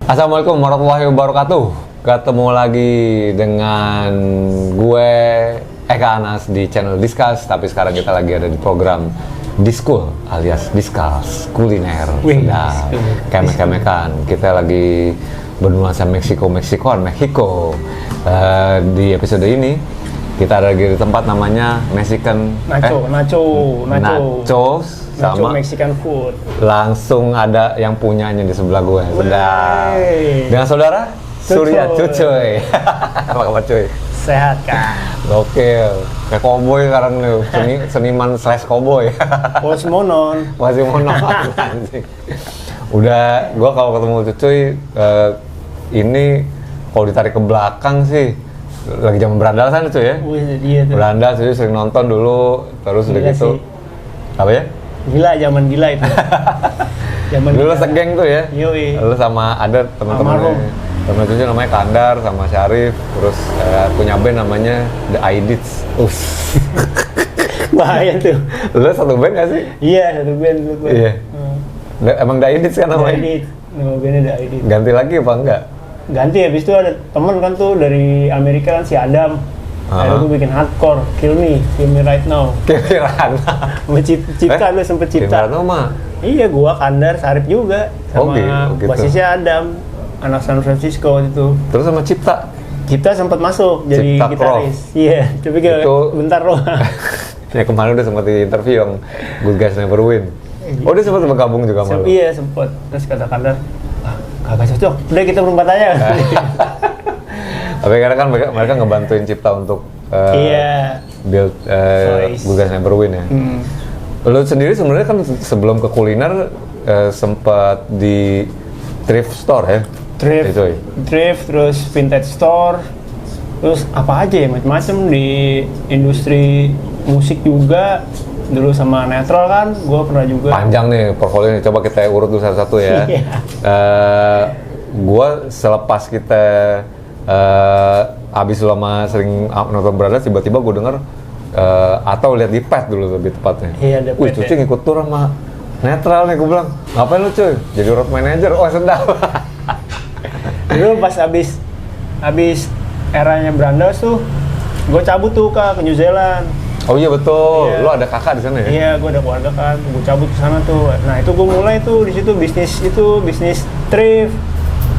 Assalamualaikum warahmatullahi wabarakatuh. Ketemu lagi dengan gue Eka Anas di channel Discuss. Tapi sekarang kita lagi ada di program Diskul alias Discuss kuliner. Nah, kemek-kemekan. Kita lagi bernuansa Meksiko. Di episode ini kita ada lagi di tempat namanya Mexican Nachos sama Mexican food. Langsung ada yang punyanya di sebelah gue. Sedang dengan saudara Surya Cucuy. Apa kabar cuy? Sehat kan? Gokil. Kayak cowboy sekarang nih, seniman / cowboy. Masih monon. Anjing. Udah, gue kalau ketemu Cucuy ini kalau ditarik ke belakang sih lagi zaman berandal sana cuy ya. Iya tuh. Berandal Cucuy sering nonton dulu, terus udah gitu. Sih. Apa ya? Gila, zaman gila itu. Zaman dulu gila. segeng tuh ya. Yoi. Lalu sama ada teman-temannya. Temen Cucu namanya Kandar sama Syarif, terus punya band namanya The Idits. Bahaya tuh. Lu satu band gak sih? Iya, satu band dulu. Iya. Emang The Idits kan namanya? The Idits. Nama bandnya The Idits. Ganti lagi apa enggak? Ganti, habis itu ada temen kan tuh dari Amerika kan, si Adam. Akhirnya gue bikin hardcore, Kill Me Right Now. Kirana. Cipta lu sempet cipta. Kirana mah? Iya, gua Kandar, Syarif juga. Sama gitu. basisnya Adam, anak San Francisco waktu itu. Terus sama Cipta? Cipta sempat masuk jadi Cipta gitaris. Iya, tapi bentar loh. Ya kemarin udah sempat di interview yang Good Guys Never Win. Oh dia sempat bergabung juga sama lu? Iya sempat. Terus kata Kandar, kagak cocok. Udah kita berempat aja. Tapi karena kan mereka ngebantuin Cipta untuk build Good Guys Never Win ya. Lu sendiri sebenarnya kan sebelum ke kuliner sempat di thrift store ya? Thrift, terus vintage store, terus apa aja ya, macam-macam di industri musik juga. Dulu sama Netral kan, gue pernah juga. Panjang nih portfolio nih, coba kita urut dulu satu-satu ya. Gue selepas kita abis lama sering nonton Brothers, tiba-tiba gue denger atau lihat di pet dulu lebih tepatnya. Iya, ada Wih, Cuci ngikut tur sama Netral nih, gue bilang, ngapain lu cuy? Jadi road manager, oh sedap. Dulu pas abis eranya Brandas tuh, gue cabut tuh ke New Zealand. Oh iya betul, lu ada kakak di sana ya? Iya, gue ada keluarga kan, gue cabut ke sana tuh. Nah itu gue mulai tuh di situ bisnis thrift.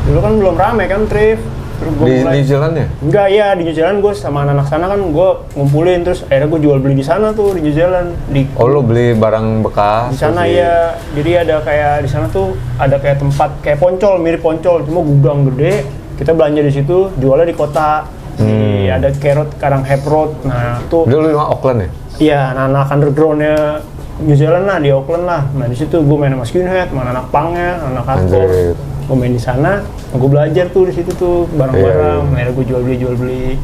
Dulu kan belum rame kan thrift. Terus gue mulai. Di New Zealand ya? Enggak, iya di New Zealand gue sama anak-anak sana kan gue ngumpulin, terus akhirnya gue jual beli di sana tuh di New Zealand. Oh lu beli barang bekas? Di sana ya, jadi ada kayak di sana tuh ada kayak tempat kayak poncol, mirip poncol, cuma gudang gede. Kita belanja di situ, jualnya di kota. Ada Carrot, Karang Hep Road. Nah tuh. Dulu di Auckland ya? Iya, anak undergroundnya New Zealand lah, di Auckland lah. Nah di situ gue main sama skinhead, sama anak punknya, anak hardcore. Gue main di sana, gue belajar tuh di situ tuh barang-barang. Akhirnya gue jual beli.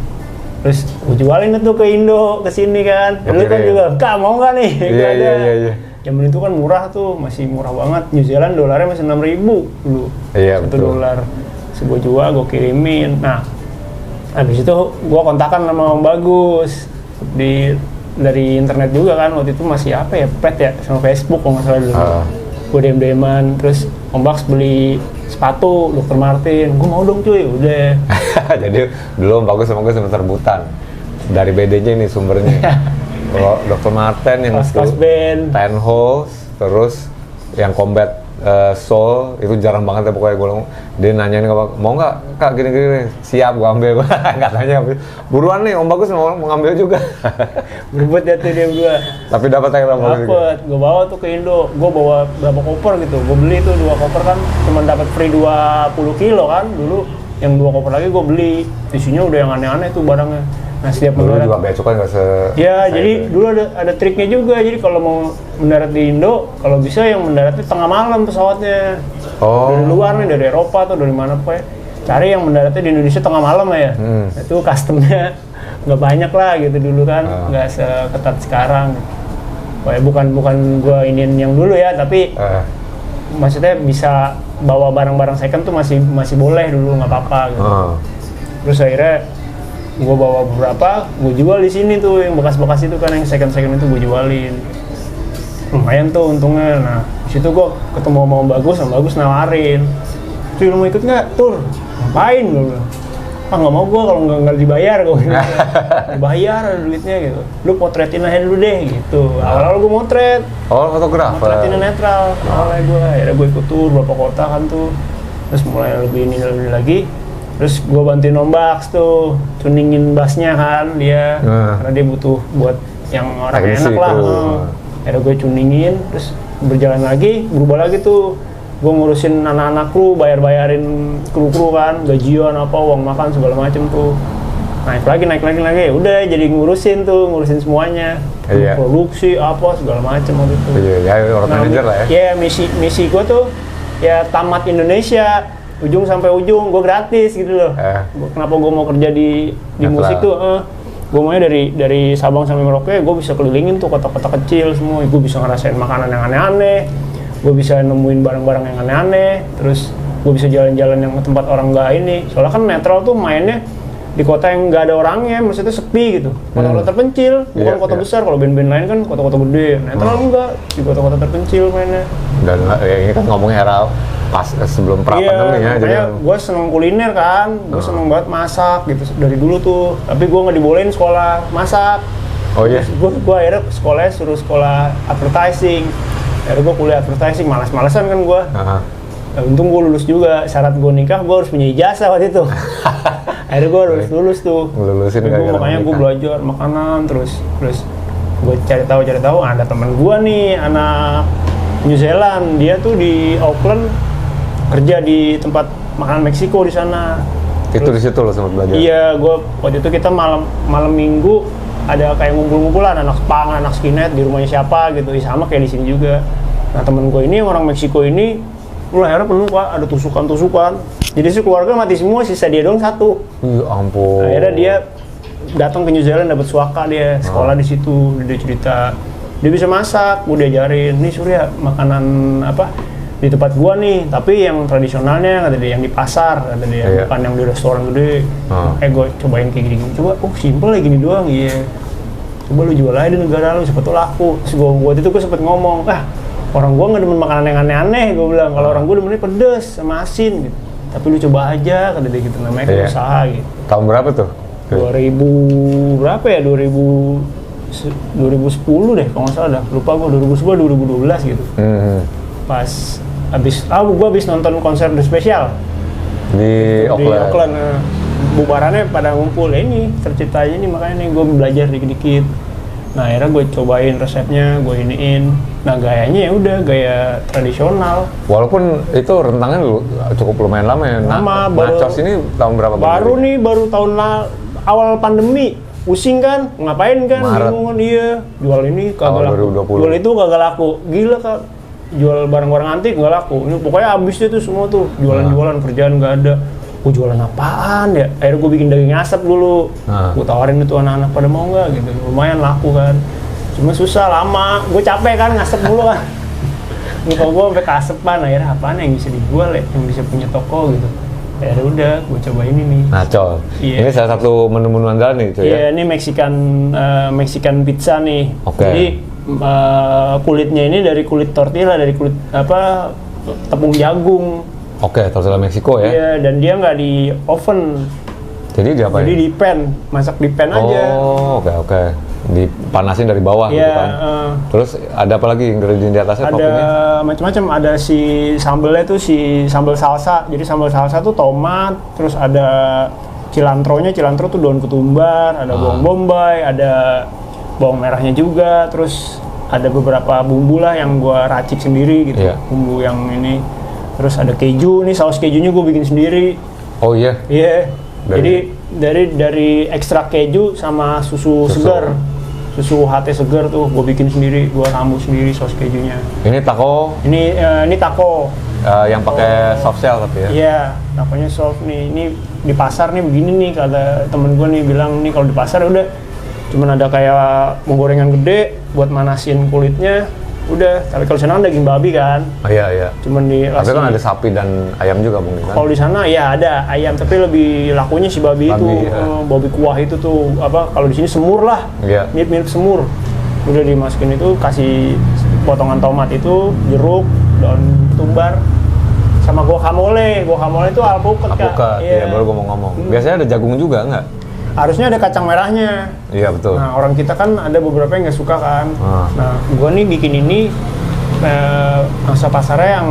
Terus gue jualin tuh ke Indo, ke sini kan. Lalu kan juga, Kak mau nggak nih? Iya. Zaman itu kan murah tuh, masih murah banget. New Zealand dolarnya masih 6.000 dulu. Iya, $1. Terus gue jual, gue kirimin. Nah, habis itu gue kontakan sama Om Bagus dari internet juga kan, waktu itu masih apa ya, pet ya, sama Facebook kalau nggak salah dulu. Gue DM-an, terus Om Bagus beli sepatu Dr. Martin, gue mau dong cuy, udah. Jadi dulu Om Bagus sama gue sempat rebutan dari BD-nya ini sumbernya. Kalau Dr. Martin yang Ten Holes, terus yang Combat Soul itu jarang banget ya pokoknya. Dia nanyain mau nggak Kak gini-gini, siap gue ambil. Nggak tanya, buruan nih Om Bagus mau ngambil juga. Berebut ya tuh dia berdua. Tapi dapat yang Om Bagus juga? Dapat, gue bawa tuh ke Indo, gue bawa berapa koper gitu, gue beli tuh 2 koper kan, cuma dapat free 20 kilo kan dulu. Yang 2 koper lagi gue beli, isinya udah yang aneh-aneh tuh barangnya. Nah setiap dulu juga bea cukai nggak ya jadi dulu ada triknya juga. Jadi kalau mau mendarat di Indo, kalau bisa yang mendaratnya tengah malam pesawatnya. Dari luar nih, dari Eropa atau dari mana pun, cari yang mendaratnya di Indonesia tengah malam ya. Itu customnya nggak banyak lah gitu dulu kan, nggak seketat sekarang. Bukan gue iniin yang dulu ya, tapi maksudnya bisa bawa barang-barang second tuh masih boleh dulu, nggak apa-apa gitu. Terus akhirnya gue bawa beberapa, gue jual di sini tuh yang bekas-bekas itu kan, yang second itu gue jualin. lumayan tuh untungnya. Nah, di situ gue ketemu sama Om Bagus nawarin, Tur mau ikut nggak? Tur, ngapain gue bilang? Ah nggak mau gue kalau nggak dibayar gue bilang. Dibayar ada duitnya gitu. Lu potretin aja dulu deh gitu. Awal-awal gue motret. Oh, fotografer. Motretin netral. Awalnya gue, akhirnya gue ikut tur beberapa kota kan tuh. Terus mulai lebih ini lagi. Terus gue bantuin Om Baks tuh, tuningin bassnya kan dia, karena dia butuh buat yang orang enak lah. Akhirnya gue tuningin, terus berjalan lagi, berubah lagi tuh. Gue ngurusin anak-anak kru, bayar-bayarin kru-kru kan, gajian apa, uang makan segala macem tuh. Naik lagi, udah jadi ngurusin semuanya. Iya. Produksi apa segala macem waktu itu. Iya, orang manajer lah ya. Iya, misi gue tuh ya tamat Indonesia. Ujung sampai ujung, gue gratis gitu loh. Kenapa gue mau kerja di musik tuh? Gue maunya dari Sabang sampai Merauke, gue bisa kelilingin tuh kota-kota kecil semua. Gue bisa ngerasain makanan yang aneh-aneh, gue bisa nemuin barang-barang yang aneh-aneh, terus gue bisa jalan-jalan yang ke tempat orang nggak ini. Soalnya kan netral tuh mainnya di kota yang nggak ada orangnya, maksudnya sepi gitu. Kota-kota terpencil, bukan kota besar. Kalau band-band lain kan kota-kota gede, netral enggak, di kota-kota terpencil mainnya. Dan ini kan ngomongnya era pas sebelum pra-pandemi ya. Jadi gue seneng kuliner kan, gue seneng banget masak gitu dari dulu tuh. Tapi gue nggak dibolehin sekolah masak. Oh iya? Gue akhirnya sekolahnya suruh sekolah advertising. Akhirnya gue kuliah advertising, malas-malasan kan gue. Untung gue lulus juga, syarat gue nikah gue harus punya ijazah waktu itu. Akhirnya gue harus lulus tuh. Lulusin Makanya gue belajar makanan terus gue cari tahu ada teman gue nih anak New Zealand, dia tuh di Auckland kerja di tempat makanan Meksiko di sana. Itu di situ lo sempat belajar? Iya, gue waktu itu kita malam minggu ada kayak ngumpul-ngumpulan anak punk, anak skinhead di rumahnya siapa gitu, sama kayak di sini juga. Nah temen gue ini orang Meksiko ini, akhirnya penuh Pak, ada tusukan. Jadi keluarga mati semua, sisa dia doang satu. Ya ampun. Akhirnya dia datang ke New Zealand dapat suaka dia, sekolah di situ, dia cerita. Dia bisa masak, gue diajarin, nih Surya makanan apa di tempat gua nih, tapi yang tradisionalnya kata dia, yang di pasar kata dia, bukan yang di restoran gede. Gue cobain kayak gini, coba, simple ya gini doang, iya. Coba lu jual aja di negara lu, siapa tuh laku. Terus gue sempet ngomong, orang gua nggak demen makanan yang aneh-aneh, gue bilang, kalau orang gua demennya pedes sama asin gitu. Tapi lu coba aja, kata dia gitu, namanya kan usaha gitu. Tahun berapa tuh? 2000 berapa ya? 2010 deh kalau nggak salah dah, lupa gue 2011 2012 gitu. Pas gue habis nonton konser The Special di Auckland. Bubarannya pada ngumpul ini terciptanya ini, makanya nih gue belajar dikit-dikit. Nah akhirnya gue cobain resepnya, gue iniin. Nah gayanya ya udah gaya tradisional. Walaupun itu rentangnya cukup lumayan lama ya. Lama, Nachos ini tahun berapa? Baru tahun awal pandemi. Pusing kan, ngapain kan, bingung dia jual ini kagak laku, jual itu kagak laku, gila Kak, jual barang-barang antik nggak laku, ini pokoknya habis itu semua tuh, jualan kerjaan nggak ada, gue jualan apaan ya, akhirnya gue bikin daging asap dulu, gue tawarin itu anak-anak pada mau nggak gitu, lumayan laku kan, cuma susah lama, gue capek kan ngasep dulu kan, muka gue sampai kasepan, akhirnya apaan yang bisa dijual ya, yang bisa punya toko gitu. Ya udah, gue coba ini nih. Nachos. Ini salah satu menu-menu andalan nih, cuy. Iya, ini Mexican pizza nih. Jadi kulitnya ini dari kulit tortilla, dari kulit tepung jagung. Tortilla Meksiko ya. Iya, dan dia nggak di oven. Jadi diapain? Jadi di pan, masak di pan aja. Oke. Dipanasin dari bawah gitu kan. Terus ada apa lagi ingredient di atasnya? Ada macam-macam, ada si sambelnya tuh si sambal salsa. Jadi sambal salsa tuh tomat, terus ada cilantro tuh daun ketumbar, ada bawang bombay, ada bawang merahnya juga, terus ada beberapa bumbu lah yang gua racik sendiri gitu. Bumbu yang ini. Terus ada keju, nih saus kejunya gua bikin sendiri. Oh iya? Iya. Jadi dari ekstrak keju sama susu segar. Susu HT segar tuh gue bikin sendiri, gue ramu sendiri saus kejunya. Ini taco? Ini taco. Yang pakai soft shell tapi ya? Iya, taconya soft nih. Ini di pasar nih begini nih, kata temen gue nih bilang nih kalau di pasar udah cuman ada kayak penggorengan gede buat manasin kulitnya. Udah, tapi kalau sana kan daging babi kan. Iya. Cuman tapi kan ada sapi dan ayam juga mungkin kan? Kalau di sana ya ada ayam, tapi lebih lakunya si babi itu, babi kuah itu tuh kalau di sini semur lah, mirip semur. Udah dimasukin itu, kasih potongan tomat itu, jeruk, daun tumbar, sama guacamole itu alpukat Kak. Alpukat, iya baru gue mau ngomong. Biasanya ada jagung juga nggak? Harusnya ada kacang merahnya. Iya betul. Nah orang kita kan ada beberapa yang nggak suka kan. Nah gue nih bikin ini masa pasarnya yang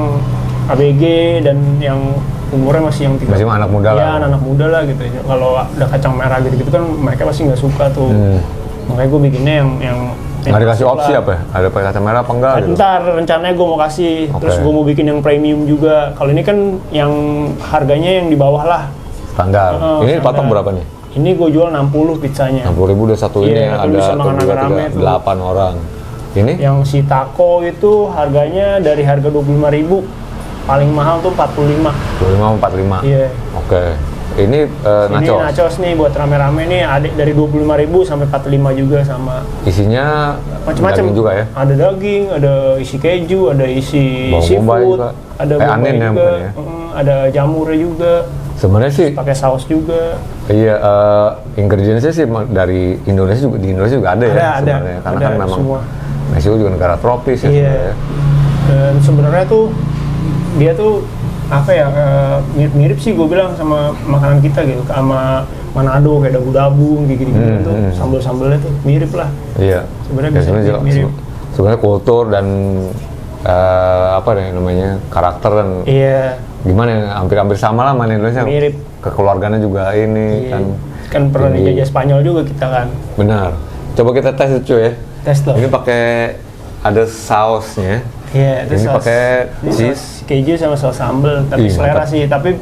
ABG dan yang umurnya masih yang masih anak muda lah. Iya anak muda lah gitu. Kalau ada kacang merah gitu kan mereka pasti nggak suka tuh. Makanya gue bikinnya yang nggak dikasih opsi apa ya? Ada pakai kacang merah apa enggak? Gitu? Ntar rencananya gue mau kasih. Terus gue mau bikin yang premium juga. Kalau ini kan yang harganya yang di bawah lah. Standar. Ini patok berapa nih? Ini gue jual 60 pizzanya. 60.000 udah satu ini ada 8 orang. Ini? Yang si taco itu harganya dari harga 25.000 paling mahal tuh 45. 45. Iya. Oke. Ini nachos. Ini nachos nih buat rame-rame nih ada dari 25.000 sampai 45 juga sama. Isinya macam-macam juga ya. Ada daging, ada isi keju, ada isi seafood, ada bombay juga, ya? Ada jamurnya juga. Sebenarnya sih pakai saus juga. Iya, ingredientsnya sih dari Indonesia juga, di Indonesia juga ada ya sebenarnya. Karena kan memang semua. Meksiko juga negara tropis ya sebenarnya. Dan sebenarnya tuh dia tuh apa ya mirip-mirip sih gue bilang sama makanan kita gitu, sama Manado kayak dabu-dabu kayak gitu tuh sambal-sambalnya tuh mirip lah. Iya. Sebenarnya bisa mirip. Sebenarnya kultur dan apa namanya karakter dan gimana ya hampir sama lah sama Indonesia. Mirip. Kekeluarganya juga ini kan pernah dijajah Spanyol juga kita kan. Benar. Coba kita tes itu ya. Tes tuh. Ini pakai ada sausnya. Iya, itu ini pakai cheese, keju sama saus sambal, tapi selera sih. Tapi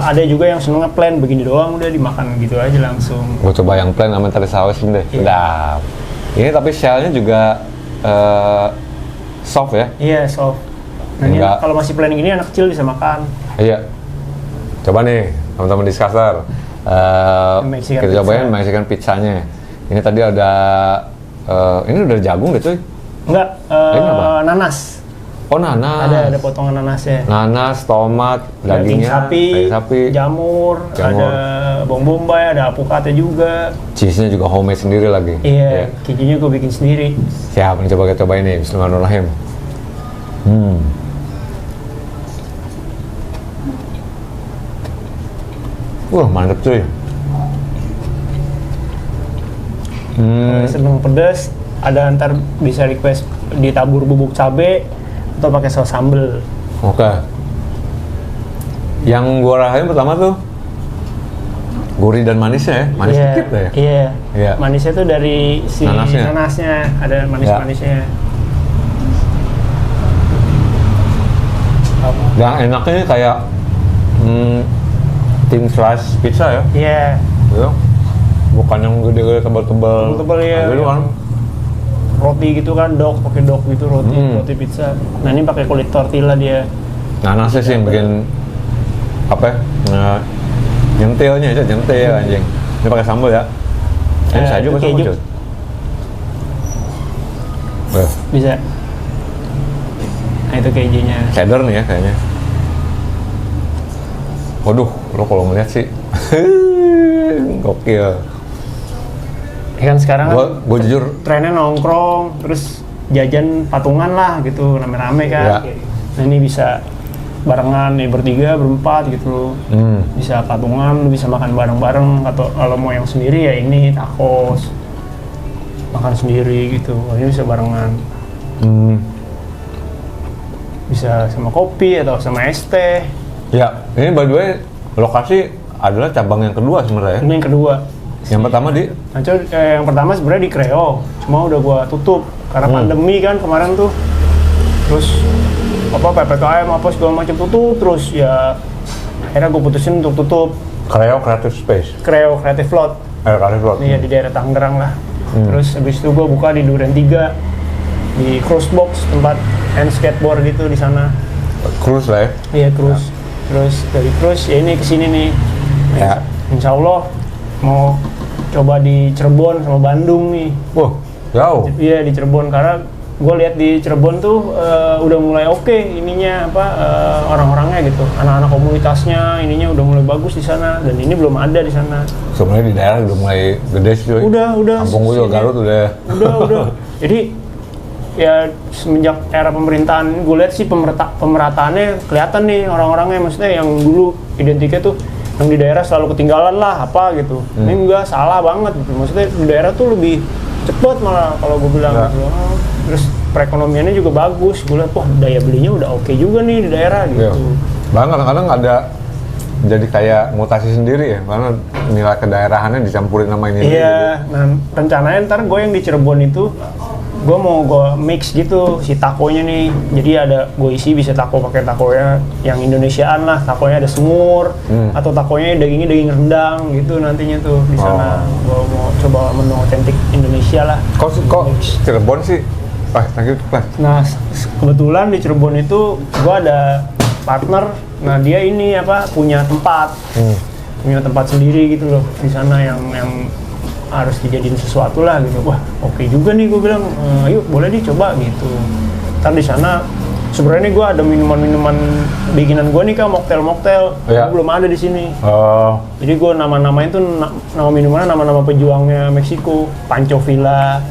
ada juga yang seneng plain begini doang udah dimakan gitu aja langsung. Gue coba yang plain sama tadi saus ini deh. Sedap. Ini tapi shellnya juga soft ya? Iya soft. Nah kalau masih plain gini anak kecil bisa makan. Iya. Coba nih teman-teman Discuster. Kita cobain Mexican pizzanya. Ini tadi ada ini udah jagung deh cuy. Enggak, nanas. Oh nanas. Ada potongan nanasnya. Nanas, tomat, daging sapi, jamur, ada bawang bombay, ada alpukatnya juga. Cheese-nya juga homemade sendiri lagi. Iya, kejunya gue bikin sendiri. Siap, ini coba kita cobain nih. Bismillahirrahmanirrahim. Mantep cuy. Seneng pedas. Ada ntar bisa request ditabur bubuk cabe atau pakai saus sambal. Oke. Yang gua rasain pertama tuh gurih dan manisnya ya, manis dikit lah ya. Iya. Manisnya tuh dari si nanasnya ada manis-manisnya. Yang enaknya kayak thin slice pizza ya. Iya. Bukan yang gede-gede tebal-tebal. Tebal ya. Gitu kan. Roti gitu kan, pakai dog gitu roti pizza. Nah ini pakai kulit tortilla dia. Nanasnya sih yang bikin apa ya? Nyentilnya aja, nyentil anjing. Ini pakai sambal ya. Ini saya juga keju. Bisa. Nah itu kejunya. Cheddar nih ya kayaknya. Waduh, lo kalau ngeliat sih gokil. Kan sekarang gue jujur trennya nongkrong terus jajan patungan lah gitu rame-rame kan. Nah ini bisa barengan nih bertiga berempat gitu bisa patungan, bisa makan bareng-bareng atau kalau mau yang sendiri ya ini tacos makan sendiri gitu. Ini bisa barengan bisa sama kopi atau sama es teh ya. Ini by the way lokasi adalah cabang yang kedua sebenarnya. Ini yang kedua. Yang pertama di? Yang pertama sebenarnya di Kreo, cuma udah gua tutup karena pandemi kan kemarin tuh. Terus PPKM segala macam tutup terus ya akhirnya gua putusin untuk tutup. Kreo Creative Space. Kreo Creative Lot. Creative Lot. Iya di daerah Tangerang lah. Terus habis itu gua buka di Duren 3 di Cruisebox tempat hand skateboard gitu di sana. Cruise lah ya? Iya cruise. Terus dari cruise ya ini kesini nih. Ya. Insya Allah mau coba di Cirebon sama Bandung nih. Wah, jauh. Iya di Cirebon karena gue lihat di Cirebon tuh udah mulai oke ininya orang-orangnya gitu, anak-anak komunitasnya ininya udah mulai bagus di sana dan ini belum ada di sana. Sebenarnya di daerah udah mulai gede sih. Udah. Kampung gue juga Garut udah. Udah. Jadi ya semenjak era pemerintahan gue lihat sih pemerataannya kelihatan nih orang-orangnya, maksudnya yang dulu identiknya tuh yang di daerah selalu ketinggalan lah apa gitu. Ini enggak, salah banget gitu. Maksudnya di daerah tuh lebih cepet malah kalau gue bilang gitu. Terus perekonomiannya juga bagus. Gue lihat wah daya belinya udah oke juga nih di daerah gitu. Bahkan kadang-kadang ada jadi kayak mutasi sendiri ya, karena nilai kedaerahannya dicampurin sama ini. Iya, nah rencananya ntar gue yang di Cirebon itu gue mau mix gitu si takonya nih. Jadi ada gue isi bisa pakai takonya yang Indonesiaan lah, takonya ada semur atau takonya daging rendang gitu nantinya tuh di sana. Gue mau coba menu otentik Indonesia lah. Kok Cirebon sih? Thank you. Nah kebetulan di Cirebon itu gue ada partner. Nah dia ini punya tempat sendiri gitu loh di sana yang harus dijadiin sesuatu lah gitu. Wah oke juga nih gue bilang, ayo boleh dicoba gitu. Ntar di sana sebenarnya gue ada minuman bikinan gue nih mocktail belum ada di sini. Jadi gue nama-namain tuh nama minumannya nama-nama pejuangnya Meksiko, Pancho Villa,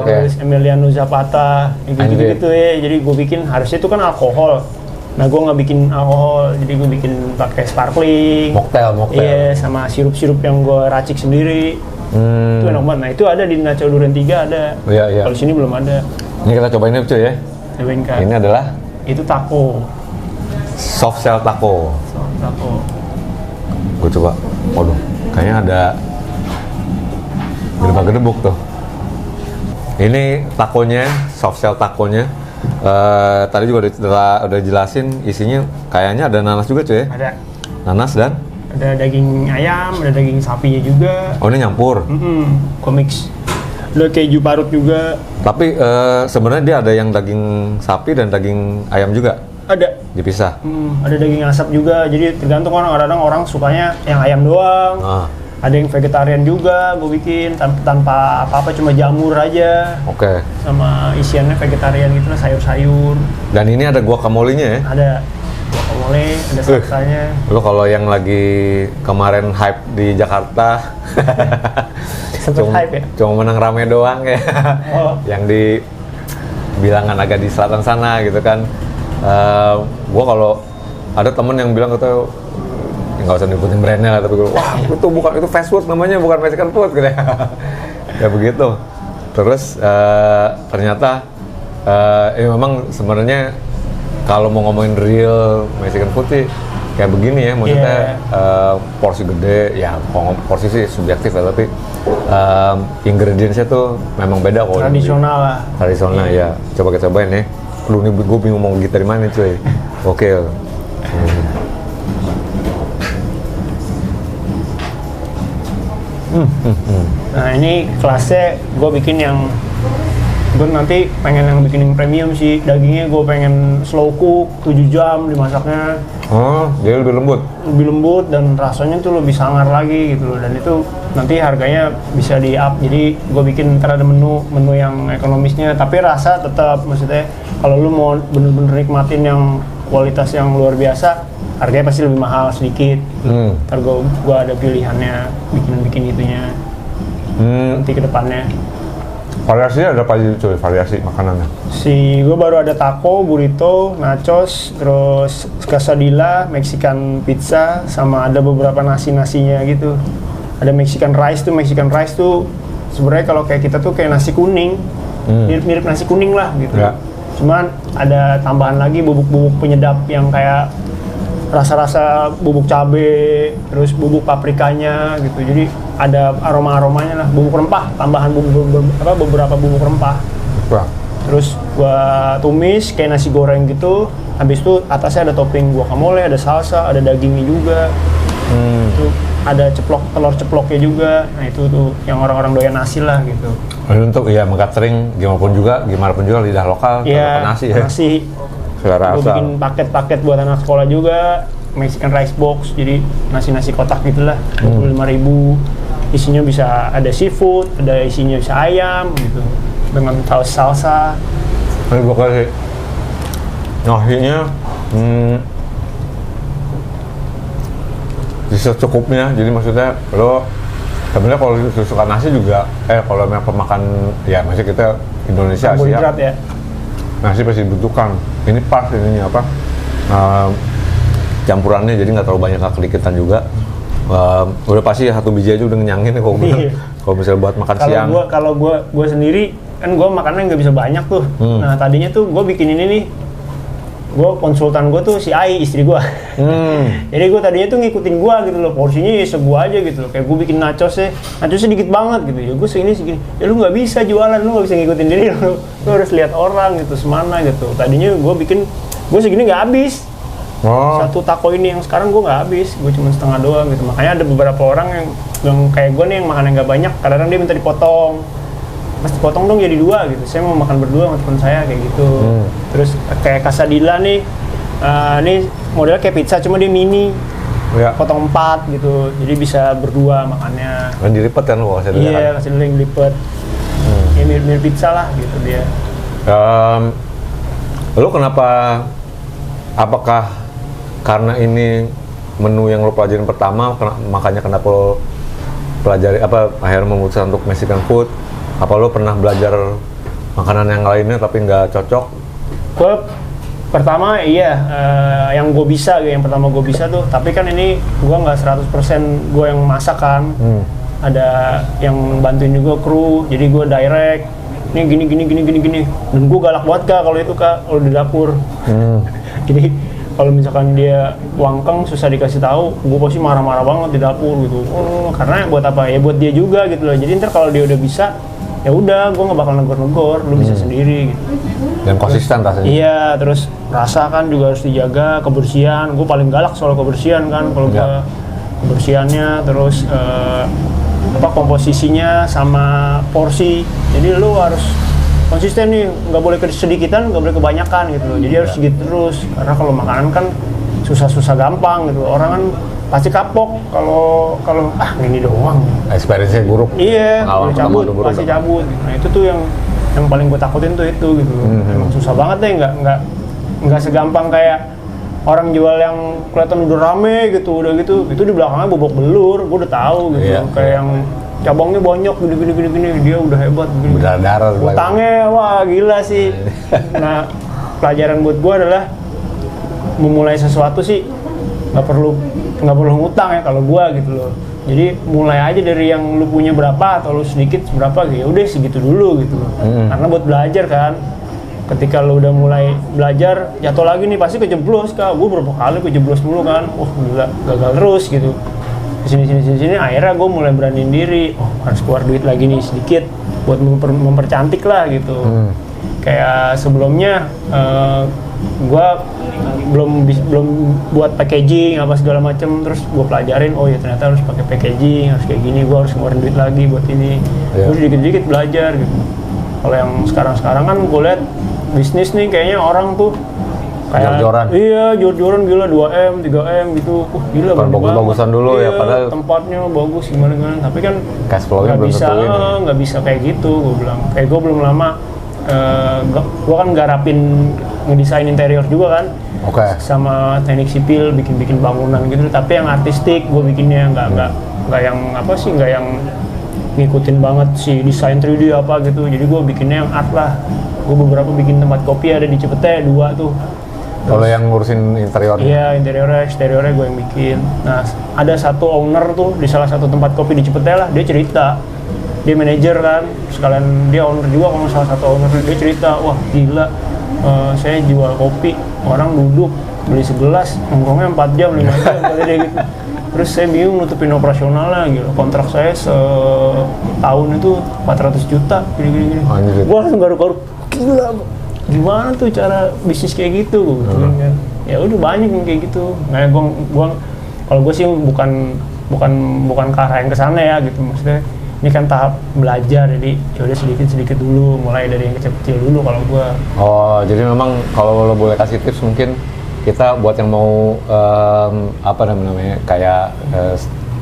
terus Emiliano Zapata, gitu ya. Jadi gue bikin harusnya itu kan alkohol. Nah gue nggak bikin alkohol, jadi gue bikin pakai sparkling, mocktail. Iya, sama sirup-sirup yang gue racik sendiri. Itu enak banget. Nah itu ada di Nacho Durian 3 ada. Iya. Kalau sini belum ada. Ini kita cobain cuy ya. Cobain kan. Ini adalah itu taco. Soft shell taco. Gue coba. Waduh, kayaknya ada gedebak-gedebuk tuh. Ini takonya, soft shell takonya. Tadi juga udah jelasin isinya, kayaknya ada nanas juga cuy ya? Ada. Nanas dan? Ada daging ayam, ada daging sapinya juga. Oh ini nyampur? Komix. Ada keju parut juga. Tapi sebenarnya dia ada yang daging sapi dan daging ayam juga? Ada. Dipisah? Ada daging asap juga, jadi tergantung kadang-kadang orang sukanya yang ayam doang. Ada yang vegetarian juga, gue bikin tanpa apa-apa, cuma jamur aja. Oke. Sama isiannya vegetarian gitu lah, sayur-sayur. Dan ini ada guacamole-nya ya? Ada guacamole, ada salsanya. Lo kalau yang lagi kemarin hype di Jakarta, hype ya? Cuma menang rame doang ya. Yang di bilangan agak di selatan sana gitu kan. Gue kalau ada temen yang bilang gitu, nggak usah nyebutin brandnya lah, tapi gue, wah itu fast food namanya, bukan Mexican food gitu ya. Ya begitu. Terus ternyata memang sebenarnya kalau mau ngomongin real Mexican food sih kayak begini ya, maksudnya porsi gede, ya porsi sih subjektif ya, tapi ingredientsnya tuh memang beda kok. Tradisional lah. Tradisional ya. Coba kita cobain ya. Lu nih gue bingung mau gitu dari mana cuy. Oke. Nah ini kelasnya gue bikin yang gue nanti pengen yang bikin yang premium sih. Dagingnya gue pengen slow cook 7 jam dimasaknya. Jadi lebih lembut? Lebih lembut dan rasanya tuh lebih sangar lagi gitu loh. Dan itu nanti harganya bisa di up. Jadi gue bikin ntar ada menu yang ekonomisnya, tapi rasa tetap, maksudnya kalau lu mau bener-bener nikmatin yang kualitas yang luar biasa, harganya pasti lebih mahal sedikit. Ntar gue ada pilihannya, bikin itunya nanti ke depannya. Variasinya ada apa aja cuy, variasi makanannya? Gue baru ada taco, burrito, nachos, terus quesadilla, Mexican pizza, sama ada beberapa nasinya gitu. Ada Mexican rice tuh sebenarnya kalau kayak kita tuh kayak nasi kuning, mirip nasi kuning lah gitu. Ya. Cuman ada tambahan lagi bubuk-bubuk penyedap yang kayak rasa-rasa bubuk cabe, terus bubuk paprikanya gitu. Jadi ada aroma-aromanya lah, bubuk rempah, tambahan beberapa bubuk rempah. Wah. Terus gua tumis kayak nasi goreng gitu. Habis itu atasnya ada topping guacamole, ada salsa, ada dagingnya juga. Itu ada telur ceploknya juga. Nah itu tuh yang orang-orang doyan nasi lah gitu. Untuk mengcatering gimana pun juga lidah lokal, nasi ya. Nasi. Gue bikin paket-paket buat anak sekolah juga, Mexican rice box, jadi nasi kotak gitulah, 25.000. Isinya bisa ada seafood, ada isinya bisa ayam gitu, dengan salsa. Ini gue kasih nasinya secukupnya, jadi maksudnya lo Sebenarnya kalau suka nasi juga, kalau memang pemakan, ya masih kita Indonesia Asia, ya. nasi pasti dibutuhkan. Ini pas ini apa? Campurannya jadi nggak terlalu banyak kedikitan juga. Udah pasti satu biji aja udah ngenyangin kalau kalau misalnya buat makan siang. Kalau gue sendiri kan gue makannya nggak bisa banyak tuh. Nah tadinya tuh gue bikin ini nih. Gue konsultan gue tuh si Ai, istri gue. Jadi gue tadinya tuh ngikutin gue gitu loh, porsinya ya segua aja gitu loh. Kayak gue bikin nachosnya dikit banget gitu. Ya gue segini. Ya lu nggak bisa jualan, lu nggak bisa ngikutin diri lu. Lu harus lihat orang gitu, semana gitu. Tadinya gue segini nggak habis. Satu taco ini yang sekarang gue nggak habis, gue cuma setengah doang gitu. Makanya ada beberapa orang yang kayak gue nih yang makannya nggak banyak, kadang-kadang dia minta dipotong. Mas potong dong jadi 2 gitu, saya mau makan berdua sama teman saya kayak gitu. Terus kayak Quesadilla nih, ini modelnya kayak pizza cuma dia mini, potong 4 gitu, jadi bisa berdua makannya. Kan dilipet kan lo Quesadilla? Iya, Quesadilla yang dilipet. Ya mirip pizza lah gitu dia. Lo kenapa? Apakah karena ini menu yang lo pelajarin pertama, makanya kenapa lo pelajari akhirnya memutuskan untuk Mexican food? Apa lo pernah belajar makanan yang lainnya tapi nggak cocok? Gue pertama yang pertama gue bisa tuh, tapi kan ini gue nggak 100% gue yang masak kan. Ada yang bantuin juga kru, jadi gue direct. Ini gini. Dan gue galak banget kalau di dapur. Jadi kalau misalkan dia wangkeng susah dikasih tahu, gue pasti marah-marah banget di dapur gitu. Karena buat apa? Ya buat dia juga gitu loh. Jadi ntar kalau dia udah bisa, ya udah, gue nggak bakal negor-negor, lu bisa sendiri gitu. Dan konsisten rasanya. Iya, terus rasa kan juga harus dijaga, kebersihan. Gue paling galak soal kebersihan kan, kalau kebersihannya, terus komposisinya sama porsi. Jadi lu harus konsisten nih, nggak boleh kesedikitan, nggak boleh kebanyakan gitu loh. Jadi harus segitu terus, karena kalau makanan kan susah-susah gampang gitu. Orang kan pasti kapok kalau ini doang. Experience-nya buruk. Iya, pasti cabut. Nah itu tuh yang paling gue takutin tuh itu gitu. Emang susah banget deh, nggak segampang kayak orang jual yang kelihatan udah rame gitu, itu di belakangnya bobok belur, gue udah tahu gitu. Kayak yang cabangnya banyak gini, dia udah hebat gini. Berdarah. Utangnya wah gila sih. Nah pelajaran buat gue adalah memulai sesuatu sih nggak perlu ngutang ya kalau gue gitu loh. Jadi mulai aja dari yang lu punya berapa atau lu sedikit berapa gitu, ya udah segitu dulu gitu loh. Karena buat belajar kan, ketika lu udah mulai belajar jatuh lagi nih pasti kejeblos kak. Gue berapa kali kejeblos mulu kan, gila gagal terus gitu. Sini akhirnya gue mulai beraniin diri, harus keluar duit lagi nih sedikit buat mempercantik lah gitu. Kayak sebelumnya gue belum buat packaging apa segala macem, terus gue pelajarin ya ternyata harus pakai packaging, harus kayak gini, gue harus ngeluarin duit lagi buat ini. Gue sedikit-sedikit belajar gitu. Kalau yang sekarang kan gue lihat bisnis nih kayaknya orang tuh kayak jor-joran. Iya, jor-joran gila 2M, 3M gitu. Gila bagus-bagusan dulu ya padahal tempatnya bagus gimana, tapi kan cash flow-nya nggak bisa kayak gitu. Gue bilang kayak gue belum lama gue kan garapin ngedesain interior juga kan. Sama teknik sipil, bikin bangunan gitu, tapi yang artistik gue bikinnya nggak yang ngikutin banget si desain 3D apa gitu. Jadi gue bikinnya yang art lah. Gue beberapa bikin tempat kopi ada di Cipete 2 tuh. Kalau yang ngurusin interiornya? Iya, interiornya, eksteriornya gue yang bikin. Nah, ada satu owner tuh di salah satu tempat kopi di Cipete lah, dia cerita. Dia manajer kan, sekalian dia owner juga, kalau salah satu owner. Dia cerita, wah gila, saya jual kopi, orang duduk, beli segelas, nongkrongnya 4 jam, 5 jam, kali dia gitu. Terus saya bingung nutupin operasionalnya gitu. Kontrak saya setahun itu 400 juta, gini-gini. Gue langsung garuk-garuk, gila, gimana tuh cara bisnis kayak gitu? Kan. Ya udah banyak yang kayak gitu. Nah, kalau gue sih bukan ke arah yang kesana ya gitu. Maksudnya ini kan tahap belajar, jadi yaudah sedikit dulu, mulai dari yang kecil-kecil dulu kalau gue. Jadi memang kalau lo boleh kasih tips mungkin kita buat yang mau kayak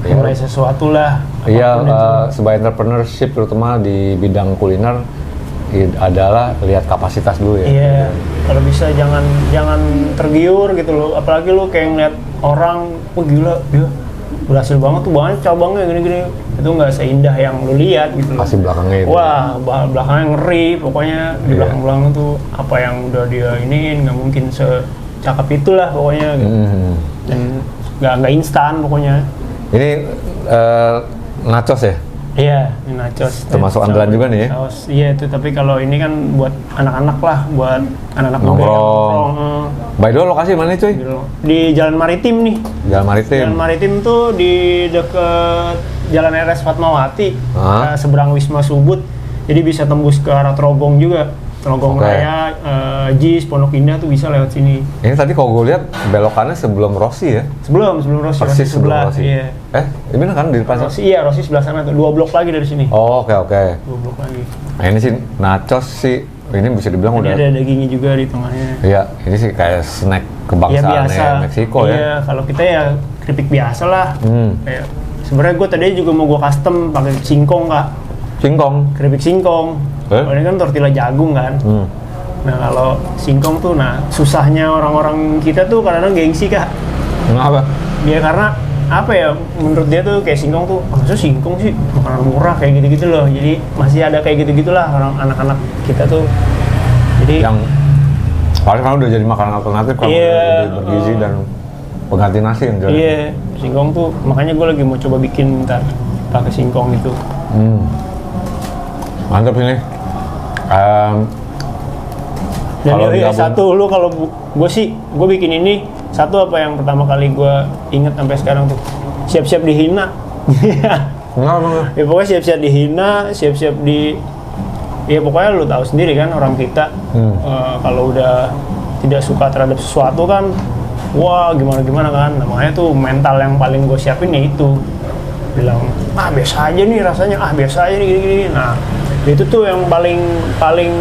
mulai sesuatu lah. Iya, sebagai entrepreneurship terutama di bidang kuliner adalah lihat kapasitas dulu ya. Iya, kalau bisa jangan tergiur gitu loh. Apalagi lo kayak ngeliat orang, gila, dia berhasil banget tuh, banget cabangnya gini-gini. Itu nggak seindah yang lu lihat gitu. Pasti belakangnya itu. Wah, belakangnya ngeri. Pokoknya di belakang-belakang tuh apa yang udah dia iniin nggak mungkin secakep itulah pokoknya. Gitu. Dan nggak instan pokoknya. Ini nachos ya? Iya, ini nachos. Termasuk andalan juga nih ya? Saus, iya itu, tapi kalau ini kan buat anak-anak lah, buat anak-anak muda yang nongkrong. By the way, lokasi mana cuy? Di Jalan Maritim nih. Jalan Maritim? Jalan Maritim tuh di deket Jalan RS Fatmawati, seberang Wisma Subud. Jadi bisa tembus ke arah Trogong juga. Trogong Raya, JIS, Pondok Indah tuh bisa lewat sini. Ini tadi kalau gue lihat belokannya sebelum Rossi ya? Sebelum Rossi, persis sebelah. Rossi. Iya. Ini bener kan di depan? Rossi, iya, Rossi sebelah sana tuh, 2 blok lagi dari sini. Oh, oke. 2 blok lagi. Nah ini sih nachos sih, ini bisa dibilang ini udah. ada dagingnya juga di tengahnya. Iya, ini sih kayak snack kebangsaan Meksiko ya. Iya, kalau kita ya keripik biasa lah. Kayak sebenarnya gue tadi juga mau gue custom pakai singkong kak. Singkong? Keripik singkong. Ini kan tortilla jagung kan. Nah kalau singkong tuh, susahnya orang-orang kita tuh kadang-kadang gengsi kak. Kenapa? Dia karena apa ya, menurut dia tuh kayak singkong tuh, maksudnya singkong sih makanan murah kayak gitu-gitu loh. Jadi masih ada kayak gitu-gitulah orang anak-anak kita tuh. Jadi yang paling kan udah jadi makanan alternatif kalau udah bergizi dan pengganti nasi yang jelas. Iya, singkong tuh makanya gue lagi mau coba bikin ntar pakai singkong itu. Mantap ini. Dan satu lu kalau gue bikin ini satu, apa yang pertama kali gue inget sampai sekarang tuh, siap-siap dihina. Enggak. Ya pokoknya siap-siap dihina, siap-siap ya pokoknya lu tahu sendiri kan orang kita kalau udah tidak suka terhadap sesuatu kan, wah gimana kan. Nah, makanya tuh mental yang paling gue siapin ya itu, bilang biasa aja nih rasanya, biasa aja nih gini-gini. Nah itu tuh yang paling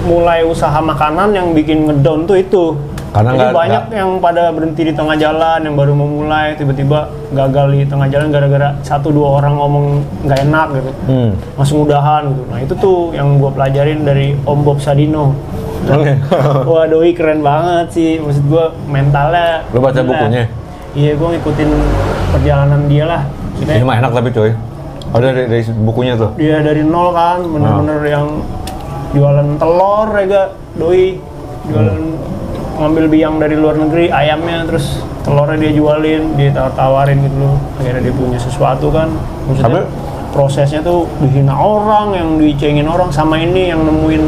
mulai usaha makanan yang bikin ngedown tuh itu. Karena jadi banyak yang pada berhenti di tengah jalan, yang baru mau mulai tiba-tiba gagal di tengah jalan gara-gara 1-2 orang ngomong nggak enak gitu, langsung udahan gitu. Nah itu tuh yang gue pelajarin dari Om Bob Sadino. Wah doi keren banget sih, maksud gue mentalnya. Lu baca bukunya? Iya, gue ngikutin perjalanan dia lah. Ini mah enak tapi coy. Dari bukunya tuh? Dia dari nol kan, bener-bener yang jualan telur ya doi, jualan ngambil biang dari luar negeri, ayamnya, terus telurnya dia jualin, dia tawarin gitu loh. Akhirnya dia punya sesuatu kan. Maksudnya prosesnya tuh dihina orang, yang dicengin orang, sama ini yang nemuin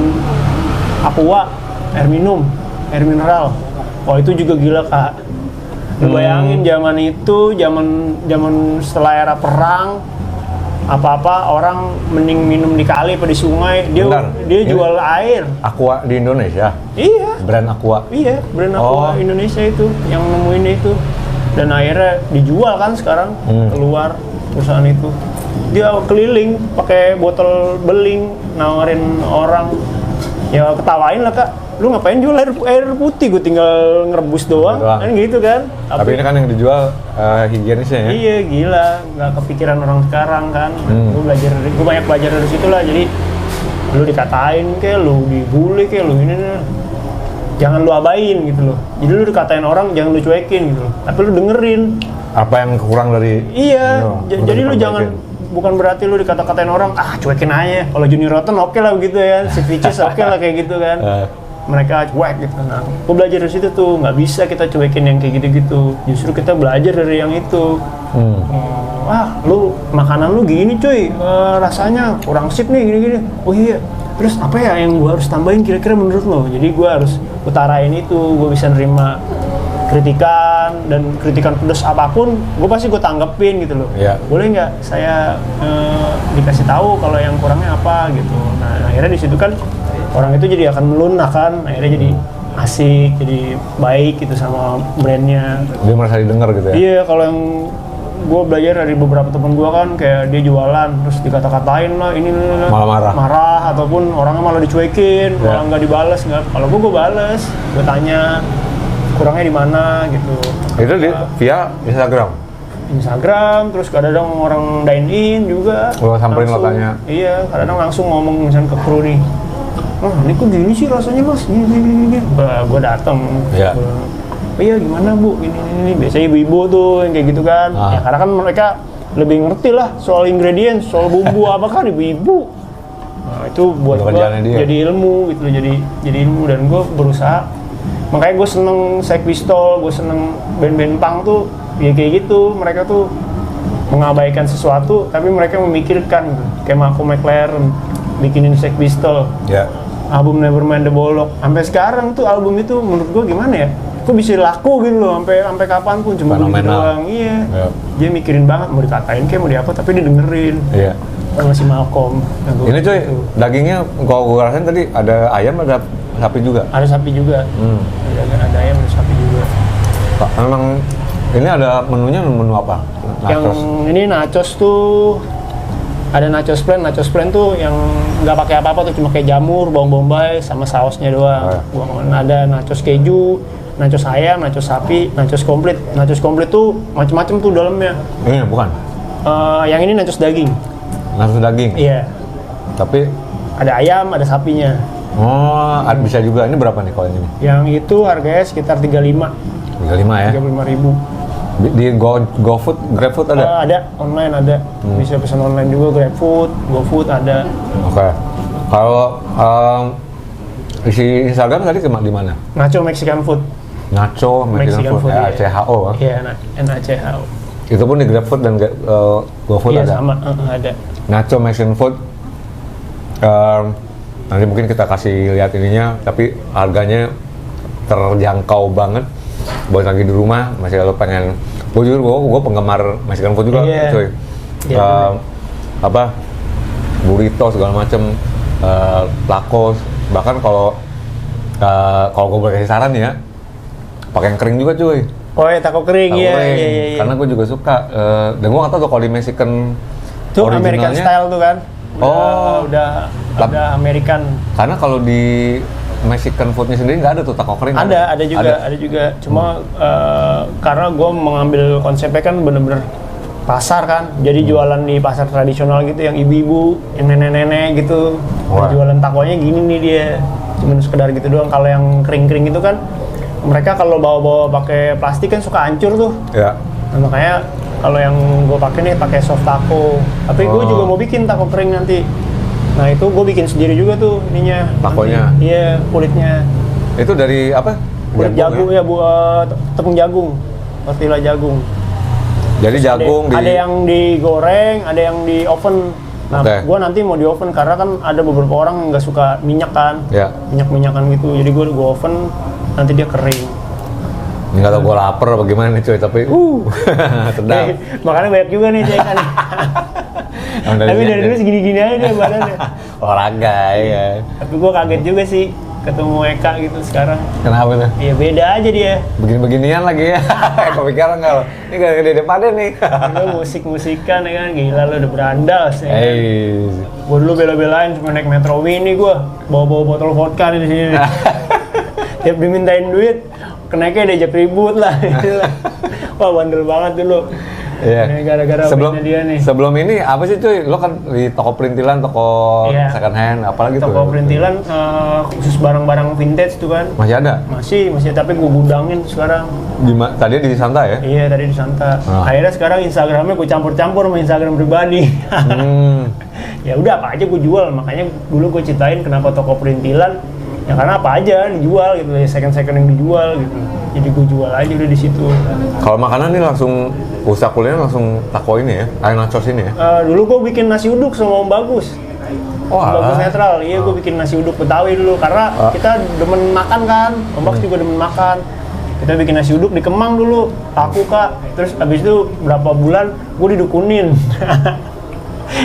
Aqua, air minum, air mineral. Oh itu juga gila kak. Lu bayangin zaman itu, zaman setelah era perang, apa-apa orang mending minum di kali apa di sungai. Dia jual air. Aqua di Indonesia? Iya. Brand Aqua? Iya, brand Aqua Indonesia itu yang nemuin itu. Dan akhirnya dijual kan sekarang, keluar perusahaan itu. Dia keliling pakai botol beling, nawarin orang. Ya ketawain lah kak, lu ngapain jual air putih, gue tinggal ngerebus doang. Kan gitu kan. Tapi ini kan yang dijual higienisnya ya? Iya, gila, nggak kepikiran orang sekarang kan. Gue banyak belajar dari situ lah. Jadi lu dikatain kayak, lu dibully kayak, lu ini jangan lu abain gitu loh. Jadi lu dikatain orang jangan lu cuekin gitu loh, tapi lu dengerin apa yang kurang dari. Iya, jadi lu jangan, bukan berarti lu dikata-katain orang, cuekin aja. Kalau Junior Rotten oke lah begitu ya, si Vices oke lah kayak gitu kan. Mereka cuek gitu. Nah, gue belajar dari situ tuh, nggak bisa kita cuekin yang kayak gitu-gitu. Justru kita belajar dari yang itu. Lu makanan lu gini cuy, rasanya kurang sip nih gini-gini. Oh iya, terus apa ya yang gue harus tambahin kira-kira menurut lo? Jadi gue harus utarain itu, gue bisa nerima kritikan, dan kritikan pedas apapun gue pasti gue tanggepin gitu loh. Boleh nggak saya dikasih tahu kalau yang kurangnya apa gitu. Nah akhirnya di situ kan orang itu jadi akan melunak kan, akhirnya jadi asik, jadi baik gitu sama brandnya. Dia merasa didengar gitu ya? Iya, kalau yang gue belajar dari beberapa teman gue kan, kayak dia jualan terus dikata-katain lah, ini malah marah, ataupun orangnya malah dicuekin, malah nggak dibales. Nggak, kalau gue bales, gue tanya kurangnya di mana gitu. Itu via Instagram, terus kadang orang dine in juga. Lo samperin, lo tanya? Iya, kadang langsung ngomong misalnya ke kru nih, ini kok gini sih rasanya mas, gini. Gue dateng, oh iya gimana Bu, ini biasanya ibu-ibu tuh yang kayak gitu kan. Ya karena kan mereka lebih ngerti lah soal ingredients, soal bumbu apa kan ibu-ibu. Nah itu buat gue jadi ilmu gitu, jadi ilmu, dan gue berusaha. Makanya gue seneng Sex Pistols, gue seneng band-band punk tuh ya kayak gitu. Mereka tuh mengabaikan sesuatu tapi mereka memikirkan gitu. Kayak Malcolm McLaren bikinin Sex Pistols, album Nevermind the Bollock. Sampai sekarang tuh album itu menurut gue gimana ya, kok bisa laku gitu loh sampai kapanpun, cuma begitu doang. Iya. Dia mikirin banget mau dikatain kayak mau diapa, tapi dia dengerin. Iya. Masih Malcolm. Ini cuy, dagingnya kalau gue rasain tadi ada ayam, ada sapi juga. Ada sapi juga. Ada ayam, ada sapi juga. Pak, memang ini ada menunya, menu apa? Nachos. Yang ini nachos tuh ada nachos plain tuh yang nggak pakai apa-apa tuh, cuma kayak jamur, bawang bombay sama sausnya doang. Ada nachos keju, nachos ayam, nachos sapi, nachos komplit. Nachos komplit tuh macam-macam tuh dalamnya. Ini bukan? Yang ini nachos daging. Nachos daging? Iya. Tapi? Ada ayam, ada sapinya. Oh, bisa juga. Ini berapa nih kalau ini? Yang itu harganya sekitar 35. 35 ya? 35.000. Di GrabFood ada? Ada, online ada. Bisa pesan online juga, GoFood ada. Oke. Kalau isi Instagram tadi di mana? Nacho Mexican Food. Nacho Mexican Food. NACHO. Iya, NACHO. Itu pun di GrabFood dan GoFood ada? Iya, sama, ada. Nacho Mexican Food. Nanti mungkin kita kasih lihat ininya, tapi harganya terjangkau banget. Buat lagi di rumah, masih kalau pengen, gue penggemar Mexican food juga, cuy. Burrito segala macem, tacos. Bahkan kalau gue boleh kasih saran ya, pakai yang kering juga, cuy. Oh ya, taco kering, iya. Karena gue juga suka. Dan gue nggak tahu tuh kalau di Mexican tuh American style tuh kan. Udah American. Karena kalau di Mexican foodnya sendiri nggak ada tuh taco kering? Ada juga. Cuma karena gue mengambil konsepnya kan bener-bener pasar kan, jadi jualan di pasar tradisional gitu, yang ibu-ibu, yang nenek-nenek gitu. Jualan takonya gini nih dia, cuma sekedar gitu doang. Kalau yang kering-kering itu kan, mereka kalau bawa-bawa pakai plastik kan suka hancur tuh. Iya. Nah, makanya kalau yang gue pakai nih pakai soft taco. Tapi gue juga mau bikin taco kering nanti. Nah itu gue bikin sendiri juga tuh ininya. Takonya? Iya, kulitnya. Itu dari apa? Kulit jagung ya, buat tepung jagung, tortilla jagung. Jadi terus jagung ada yang digoreng, ada yang di oven. Nah, gue nanti mau di oven karena kan ada beberapa orang nggak suka minyak kan, minyak-minyakan gitu. Jadi gue oven, nanti dia kering. Ini nggak tau gue lapar apa gimana nih cuy, tapi sedap. Makanya banyak juga nih cekan. Tapi dari dulu segini-gini aja deh badannya. Olahraga ya. Tapi gue kaget juga sih ketemu Eka gitu sekarang. Kenapa tuh? Iya beda aja dia. Begini-beginian lagi ya. Kepikiran nggak lo? Ini gak gede depannya nih. Lo musik-musikan ya kan, gila lo udah berandas ya kan. Gue dulu bela-belain cuma naik Metro Mini gue, bawa-bawa botol vodka di sini. Tiap dimintain duit, kenaiknya diajak ribut lah. Wah bandel banget dulu. Iya. Gara-gara dia nih. Sebelum ini apa sih cuy? Lo kan di toko perintilan, toko second hand, apalagi tuh? Toko perintilan khusus barang-barang vintage tuh kan. Masih ada? Masih, tapi gue gudangin sekarang. Tadi di Santa ya? Iya, tadi di Santa. Akhirnya sekarang Instagramnya gue campur-campur sama Instagram pribadi. Ya udah apa aja gue jual, makanya dulu gue ceritain kenapa toko perintilan. Ya karena apa aja dijual gitu, second yang dijual gitu. Jadi gue jual aja udah di situ. Kalau makanan nih langsung usaha kuliner langsung taco ini ya, nachos ini ya? Dulu gue bikin nasi uduk sama Om Bagus. Bagus Netral, iya gue bikin nasi uduk Betawi dulu karena kita demen makan kan, Om Bagus juga demen makan. Kita bikin nasi uduk di Kemang dulu, laku Kak. Terus abis itu berapa bulan gue didukunin.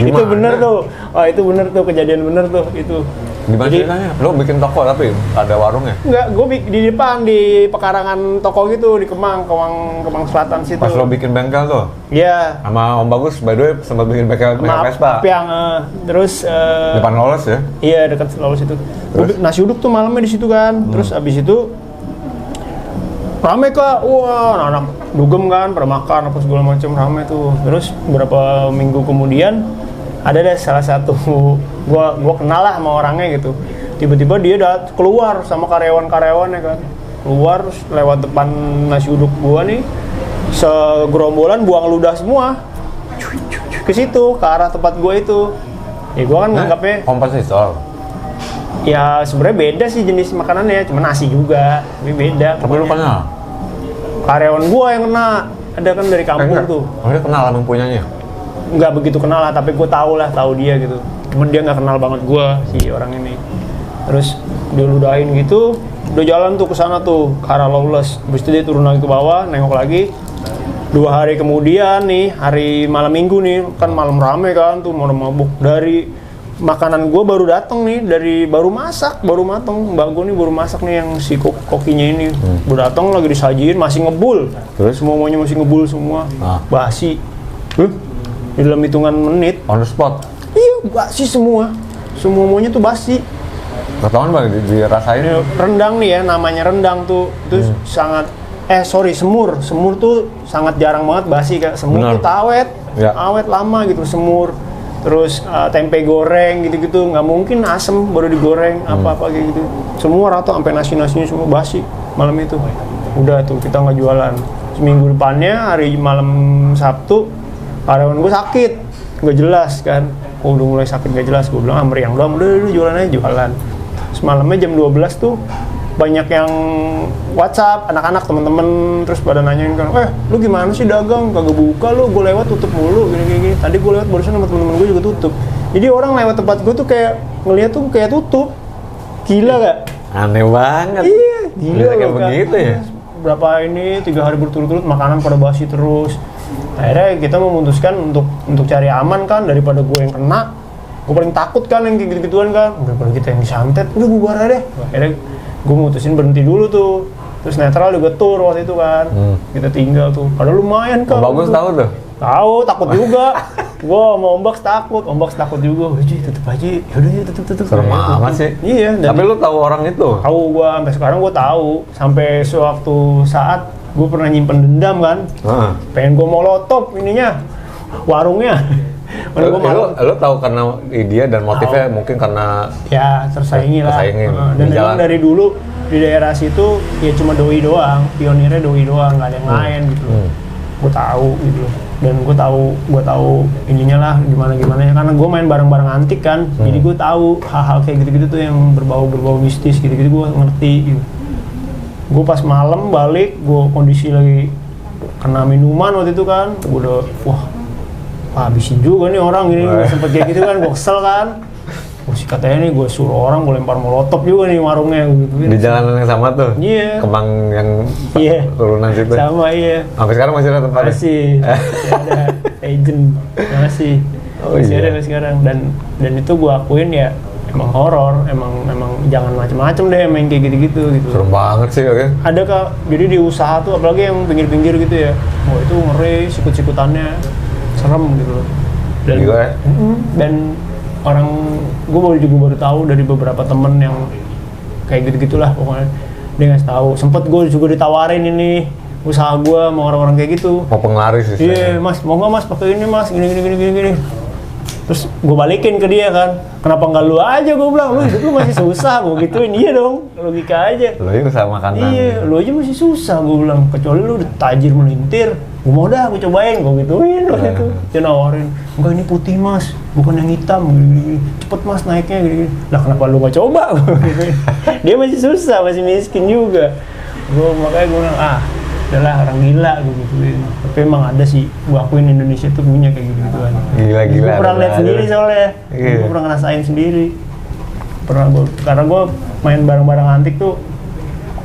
Itu bener tuh, itu bener tuh, kejadian bener tuh itu. Gimana ceritanya? Lo bikin toko tapi ada warungnya? Enggak, gue di depan di pekarangan toko gitu di Kemang Selatan situ. Pas lo bikin bengkel tuh? Iya. Sama Om Bagus, by the way sempat bikin bengkel Vespa. Terus depan Lolos ya? Iya, dekat Lolos itu. Nasi uduk tuh malamnya di situ kan. Terus abis itu rame Kak, wah anak dugem kan, pada makan apa segala macam, rame tuh. Terus beberapa minggu kemudian ada deh salah satu gua kenal lah sama orangnya gitu. Tiba-tiba dia keluar sama karyawan-karyawannya kan. keluar terus lewat depan nasi uduk gua nih, segerombolan buang ludah semua ke situ, ke arah tempat gua itu. Ya gua kan nganggapnya komposisol. Ya sebenarnya beda sih jenis makanannya, cuma nasi juga, tapi beda. Tapi lu kenal? Karyawan gua yang kena, ada kan dari kampung tuh. Oh, dia kenal sama punyanya? Nggak begitu kenal lah, tapi gua tahu dia gitu. Cuman dia nggak kenal banget gua si orang ini. Terus dia ludahin gitu, udah jalan tuh ke sana tuh, ke arah Lawless. Habis itu dia turun lagi ke bawah, nengok lagi. 2 hari kemudian nih, hari malam minggu nih, kan malam rame kan tuh, mau mabuk. Dari makanan gue baru datang nih, baru masak, baru mateng. Mbak gue nih baru masak nih yang si kokinya ini. Baru datang lagi disajiin, masih ngebul. Terus? Semuanya masih ngebul semua, basi. Di dalam hitungan menit. On the spot? Iya, basi semua. Semuanya tuh basi. Ketahuan bang, dirasain? Rendang nih ya, namanya rendang tuh. Itu sangat semur. Semur tuh sangat jarang banget basi, Kak. Semur tuh awet. Ya. Awet lama gitu semur. Terus tempe goreng gitu-gitu, nggak mungkin asem baru digoreng apa-apa kayak gitu. Semua rata sampai nasi-nasinya semua basi malam itu. Udah tuh kita nggak jualan. Seminggu depannya hari malam Sabtu karyawan gue sakit, nggak jelas kan. Udah mulai sakit nggak jelas, gue bilang meriang doang, udah jualan aja jualan. Semalamnya jam 12 tuh banyak yang WhatsApp, anak-anak temen-temen terus pada nanyain kan, lu gimana sih dagang, kagak buka lu, gue lewat tutup mulu, gini. Tadi gue lewat barusan sama temen-temen gue juga tutup. Jadi orang lewat tempat gue tuh kayak ngeliat tuh kayak tutup, gila gak? Aneh banget. Iya, gila kayak begitu ya. Berapa ini 3 hari berturut-turut makanan pada basi terus. Akhirnya kita memutuskan untuk cari aman kan daripada gue yang kena. Gue paling takut kan yang kayak gitu-gituan kan. Daripada kita yang disantet, udah bubar aja deh. Akhirnya gue mutusin berhenti dulu tuh. Terus netral juga tur waktu itu kan. Kita tinggal tuh. Padahal lumayan kan. Bagus tahu tuh. Tahu, takut juga. Gue mau Ombak takut juga. Tutup aja. Yaudah tutup. Serem amat sih. Iya. Tapi lu tahu orang itu? Tahu gue, sampai sekarang gue tahu. Sampai suatu saat gue pernah nyimpen dendam kan. Pengen gue molotov ininya, warungnya. Lu tahu karena dia dan motifnya mungkin karena ya tersaingi lah. Dan memang dari dulu di daerah situ ya cuma doi doang, pionirnya doi doang, nggak ada yang lain gitu. Gue tahu gitu loh. Dan gue tahu ininya lah gimana ya, karena gue main barang-barang antik kan. Jadi gue tahu hal-hal kayak gitu-gitu tuh yang berbau mistis gitu-gitu gue ngerti gitu. Gue pas malam balik, gue kondisi lagi kena minuman waktu itu kan, gue udah habisin juga nih orang gini, gue sempet kayak gitu kan, gue kesel kan. Gue katanya nih gue suruh orang, gue lempar molotov juga nih warungnya gitu. Di jalanan yang sama tuh? Iya. Kemang yang turunan situ? Sama, iya. Sampai sekarang masih ada tempatnya? Masih ada agent, masih ada sampai sekarang. Dan itu gue akuin ya emang horor, emang jangan macem-macem deh main kayak gitu. Serem banget sih oke. Ada Kak, jadi di usaha tuh apalagi yang pinggir-pinggir gitu ya, itu ngeri, sikut-sikutannya serem gitu loh. Dan gila ya? Dan orang, gue baru tahu dari beberapa temen yang kayak gitu-gitulah pokoknya. Dia ngasih tahu, sempet gue juga ditawarin ini usaha gue sama orang-orang kayak gitu. Mau penglaris sih. Iya, Mas, mau nggak Mas pakai ini Mas, gini. Terus gue balikin ke dia kan, kenapa nggak lu aja, gue bilang, lu hidup lu masih susah, gue gituin. Iya dong, logika aja. Lu aja usaha makanan. Iya, lu aja masih susah, gue bilang, kecuali lu udah tajir melintir, gue mau dah, gue cobain, gue gituin waktu itu. Dia nawarin, enggak ini putih Mas, bukan yang hitam, gini. Cepet Mas naiknya, gini. Lah kenapa lu gak coba? Dia masih susah, masih miskin juga. Makanya gue bilang, adalah orang gila gue gituin. Tapi emang ada sih, gue akuin Indonesia tuh punya kayak gitu-gituan. Gila. Gue pernah lihat sendiri soalnya, gue pernah ngerasain sendiri. Karena gue main barang-barang antik tuh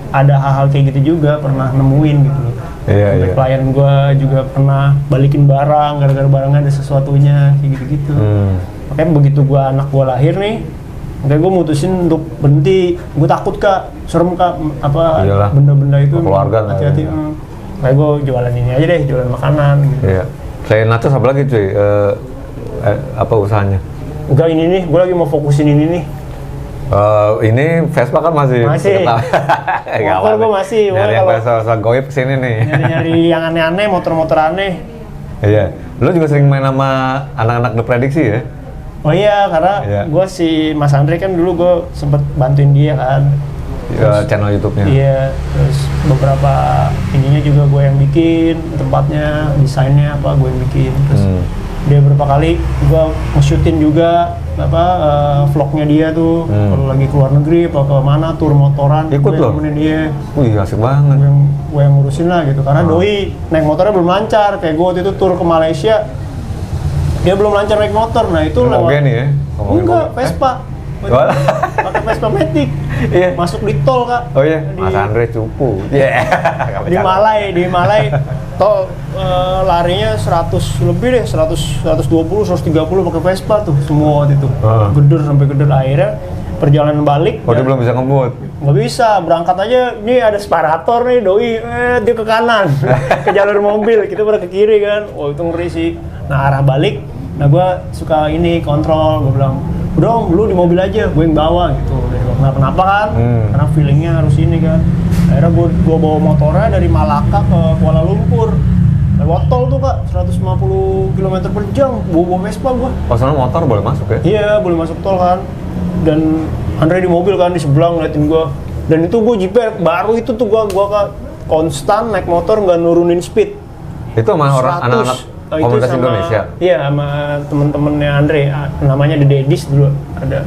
ada hal-hal kayak gitu juga, pernah nemuin gitu loh. Sampai klien gue juga pernah balikin barang, gara-gara barangnya ada sesuatunya, kayak gitu-gitu. Makanya begitu anak gue lahir nih, makanya gue mutusin untuk berhenti. Gue takut Kak, serem Kak, benda-benda itu. Keluarga hati-hati. Kayak gue jualan ini aja deh, jualan makanan gitu. Iya. Selain Natus apa lagi cuy? Apa usahanya? Enggak, ini nih, gue lagi mau fokusin ini nih. Ini Vespa kan masih. Motor gue masih. Nyari yang Vespa goib kesini nih. Nyari yang aneh-aneh, motor-motor aneh. Iya. Lu juga sering main sama anak-anak The Prediksi ya? Oh iya, karena gue si Mas Andre kan dulu gue sempet bantuin dia kan. channel YouTube-nya. Iya, terus beberapa ininya juga gue yang bikin, tempatnya, desainnya apa gue yang bikin. Terus dia beberapa kali gue nge-shootin juga vlognya dia tuh kalau lagi keluar negeri apa ke mana tur motoran. Ikut loh. Temenin dia. Wih, asik banget. Gue yang ngurusin lah gitu. Karena doi naik motornya belum lancar. Kayak gue waktu itu tur ke Malaysia, dia belum lancar naik motor. Nah itu lewat. Homogen nih ya? Enggak, Vespa. Pakai Vespa Matic. Iya. Masuk di tol, Kak. Oh iya, Mas Andre cupu. Iya. Di Malai tol larinya 100 lebih deh, 120, 130 pakai Vespa tuh semua waktu itu. Geder sampai geder, akhirnya perjalanan balik. Oh, dia belum bisa ngebut. Nggak bisa, berangkat aja, ini ada separator nih, doi, dia ke kanan, ke jalur mobil, kita pada ke kiri kan, itu ngeri sih. Nah arah balik, nah gue suka ini, kontrol, gue bilang, udah lu di mobil aja, gue yang bawa gitu. Kenapa kan, karena feelingnya harus ini kan. Akhirnya gue bawa motornya dari Malaka ke Kuala Lumpur. Lewat tol tuh Kak, 150 km per jam, bawa Vespa gue. Oh, soalnya motor boleh masuk ya? Iya, boleh masuk tol kan. Dan Andre di mobil kan, di sebelah ngeliatin gue. Dan itu gue jiper, baru itu tuh gue konstan naik motor nggak nurunin speed. Itu sama orang anak-anak komunitas Indonesia? Iya, sama temen-temennya Andre, namanya The Daddies dulu. Ada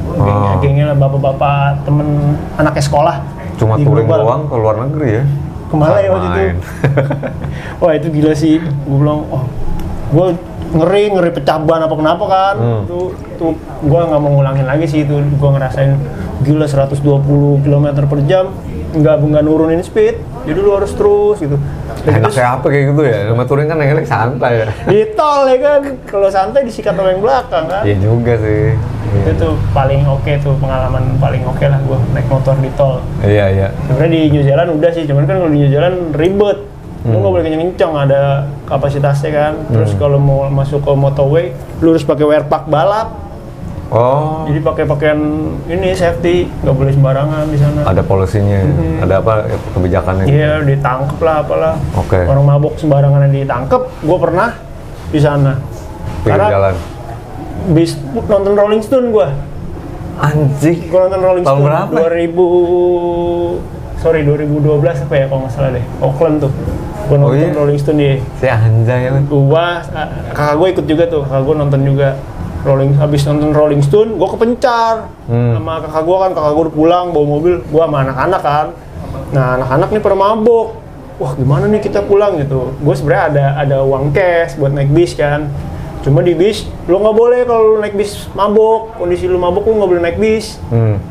gengnya lah, bapak-bapak, temen anaknya sekolah. Cuma touring doang ke luar negeri ya? Kemana ya waktu itu? Wah itu gila sih, gue bilang, gue ngeri pecah ban apa kenapa kan. Tuh gue nggak mau ngulangin lagi sih itu, gue ngerasain gila 120 km per jam, nggak nurunin speed, jadi lu harus terus gitu. Enak kayak apa kayak gitu ya, nama touring kan enak santai ya. Di tol ya kan, kalau santai disikat sama yang belakang kan. Iya juga sih. Itu tuh paling oke tuh, pengalaman paling oke lah gue naik motor di tol. Iya. Sebenarnya di New Zealand udah sih, cuman kan kalau di New Zealand ribet. Lu nggak boleh kenceng-kenceng, ada kapasitasnya kan. Terus kalau mau masuk ke motorway, lu harus pakai wear pack balap. Oh. Jadi pakai pakaian ini safety, nggak boleh sembarangan di sana. Ada polisinya, ada apa kebijakannya? Iya, ditangkep lah apalah. Oke. Orang mabok sembarangan ditangkep. Gue pernah di sana. Pinggir jalan. Bis nonton Rolling Stone gue. Anjing. Gue nonton Rolling Tahun Stone. berapa? 2012 apa ya kalau nggak salah deh. Auckland tuh. Gue nonton Rolling Stone dia. Si anjay kan. Kakak gue ikut juga tuh. Kakak gue nonton juga. Habis nonton Rolling Stone, gue kepencar sama kakak gue kan. Kakak gue udah pulang bawa mobil, gue sama anak-anak kan. Nah anak-anak nih pada mabok. Wah gimana nih kita pulang gitu. Gue sebenarnya ada uang cash buat naik bis kan. Cuma di bis, lo nggak boleh kalau naik bis mabok. Kondisi lo mabok, lo nggak boleh naik bis.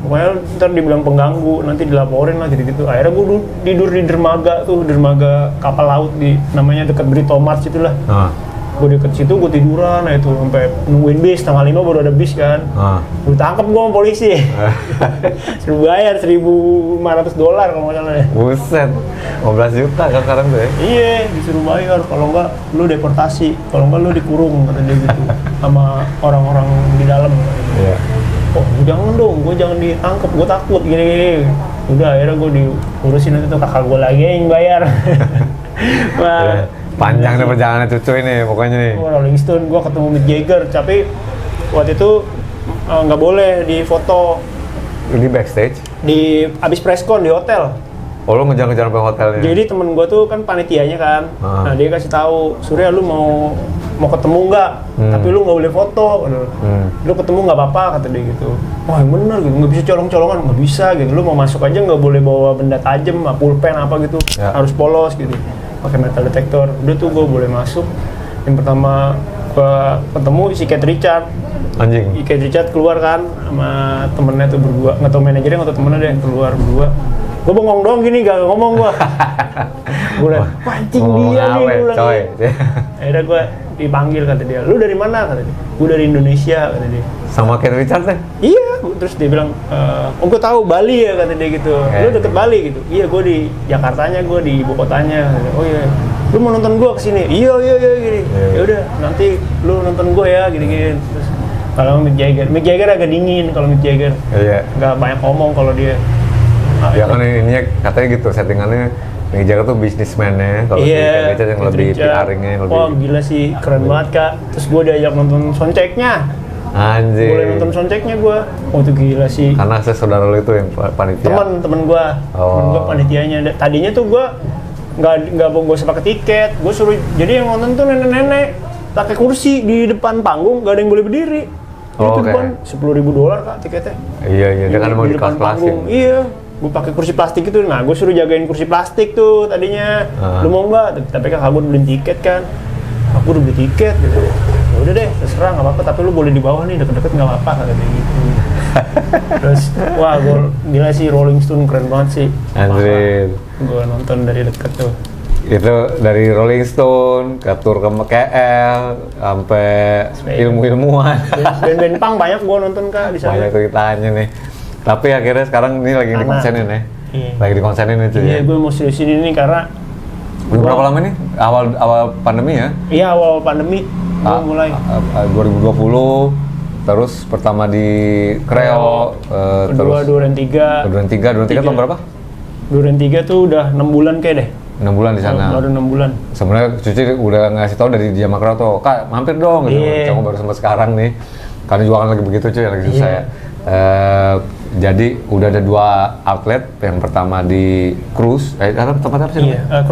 Pokoknya ntar dibilang pengganggu, nanti dilaporin lah gitu-gitu. Akhirnya gue tidur di dermaga tuh, dermaga kapal laut namanya dekat Britomart situlah. Gue deket situ, gue tiduran, nah itu sampai nungguin bis, setengah 5 baru ada bis kan. Gue tangkep gue sama polisi. Suruh bayar $1.500 kalau nggak salah ya. Buset, 15 juta kan sekarang tuh ya? Iya, disuruh bayar, kalau nggak lu deportasi, kalau nggak lu dikurung, kata dia gitu. Sama orang-orang di dalam. Iya. Oh jangan dong, gue jangan ditangkep, gue takut gini-gini. Udah akhirnya gue diurusin nanti tuh kakak gue lagi yang bayar. Wah. Panjang nih perjalanan cucu ini pokoknya nih. Rolling Stone, gue ketemu Mick Jagger, tapi waktu itu nggak boleh di foto. Di backstage? Abis presscon di hotel. Oh lo ngejar-ngejar sampai hotelnya? Jadi temen gue tuh kan panitianya kan. Nah dia kasih tahu, Surya lu mau ketemu nggak? Tapi lu nggak boleh foto. Lu ketemu nggak apa-apa kata dia gitu. Wah yang bener gitu, nggak bisa colong-colongan, nggak bisa gitu. Lu mau masuk aja nggak boleh bawa benda tajam, pulpen apa gitu, harus polos gitu. Pakai metal detector. Udah tuh gue boleh masuk. Yang pertama gue ketemu si Keith Richard. Anjing. Keith Richard keluar kan sama temennya tuh berdua, nggak tau manajernya nggak tau temennya deh, keluar berdua. Gue bengong doang gini, gak ngomong gue. Gue udah pancing dia nih. Akhirnya gue dipanggil kata dia, lu dari mana kata dia? Gue dari Indonesia kata dia. Sama Keith Richard deh? Iya, terus dia bilang, oh gue tahu Bali ya kata dia gitu. Lu deket Bali gitu? Iya, gue di Jakartanya, gue di ibu kotanya. Oh iya, lu mau nonton gue kesini? Iya gini. Ya udah, nanti lu nonton gue ya gini-gini. Terus kalau Mick Jagger agak dingin kalau Mick Jagger. Iya. Nggak banyak ngomong kalau dia. Ya kan ininya katanya gitu settingannya. Mick Jagger tuh bisnismennya, kalau Keith Richard yang lebih PR-nya yang lebih. Wah gila sih, keren banget Kak. Terus gue diajak nonton soundcheck-nya. Anjir. Boleh nonton soundchecknya gue. Oh itu gila sih. Karena saudara lo itu yang panitia. Temen gue, temen gue panitianya. Tadinya tuh gue nggak usah pakai tiket. Gue suruh, jadi yang nonton tuh nenek-nenek pakai kursi di depan panggung, gak ada yang boleh berdiri. Itu depan $10,000 Kak tiketnya. Iya, dia kan mau di kelas-kelasin. Iya, gue pakai kursi plastik itu. Nah, gue suruh jagain kursi plastik tuh tadinya. Lu mau nggak? Tapi kan gue beli tiket kan. Aku udah beli tiket gitu. Ya udah deh, terserah nggak apa-apa. Tapi lu boleh di bawah nih, deket-deket nggak apa-apa katanya gitu. Terus, wah gue gila sih, Rolling Stone keren banget sih. Anjir. Gue nonton dari deket tuh. Itu dari Rolling Stone ke tur ke KL sampai ilmu-ilmuwan. Band-band punk banyak gue nonton Kak di sana. Banyak ceritanya nih. Tapi akhirnya sekarang ini lagi dikonsenin ya. Iya. Lagi dikonsenin itu ya. Iya, gue mau serius ini nih karena berapa lama nih? Awal pandemi ya? Iya, awal pandemi gue mulai 2020. Terus pertama di Kreo, kedua Duren 3. Duren 3 tahun berapa? Duren 3 tuh udah 6 bulan kayak deh. 6 bulan di sana. Baru 6 bulan. Sebenarnya Cuci udah ngasih tahu dari dia Kreo tuh, Kak mampir dong gitu. Cuma baru sempat sekarang nih. Karena jualan lagi begitu cuy, lagi susah ya. Jadi udah ada 2 outlet. Yang pertama di Cruise, tempat apa sih? Iya,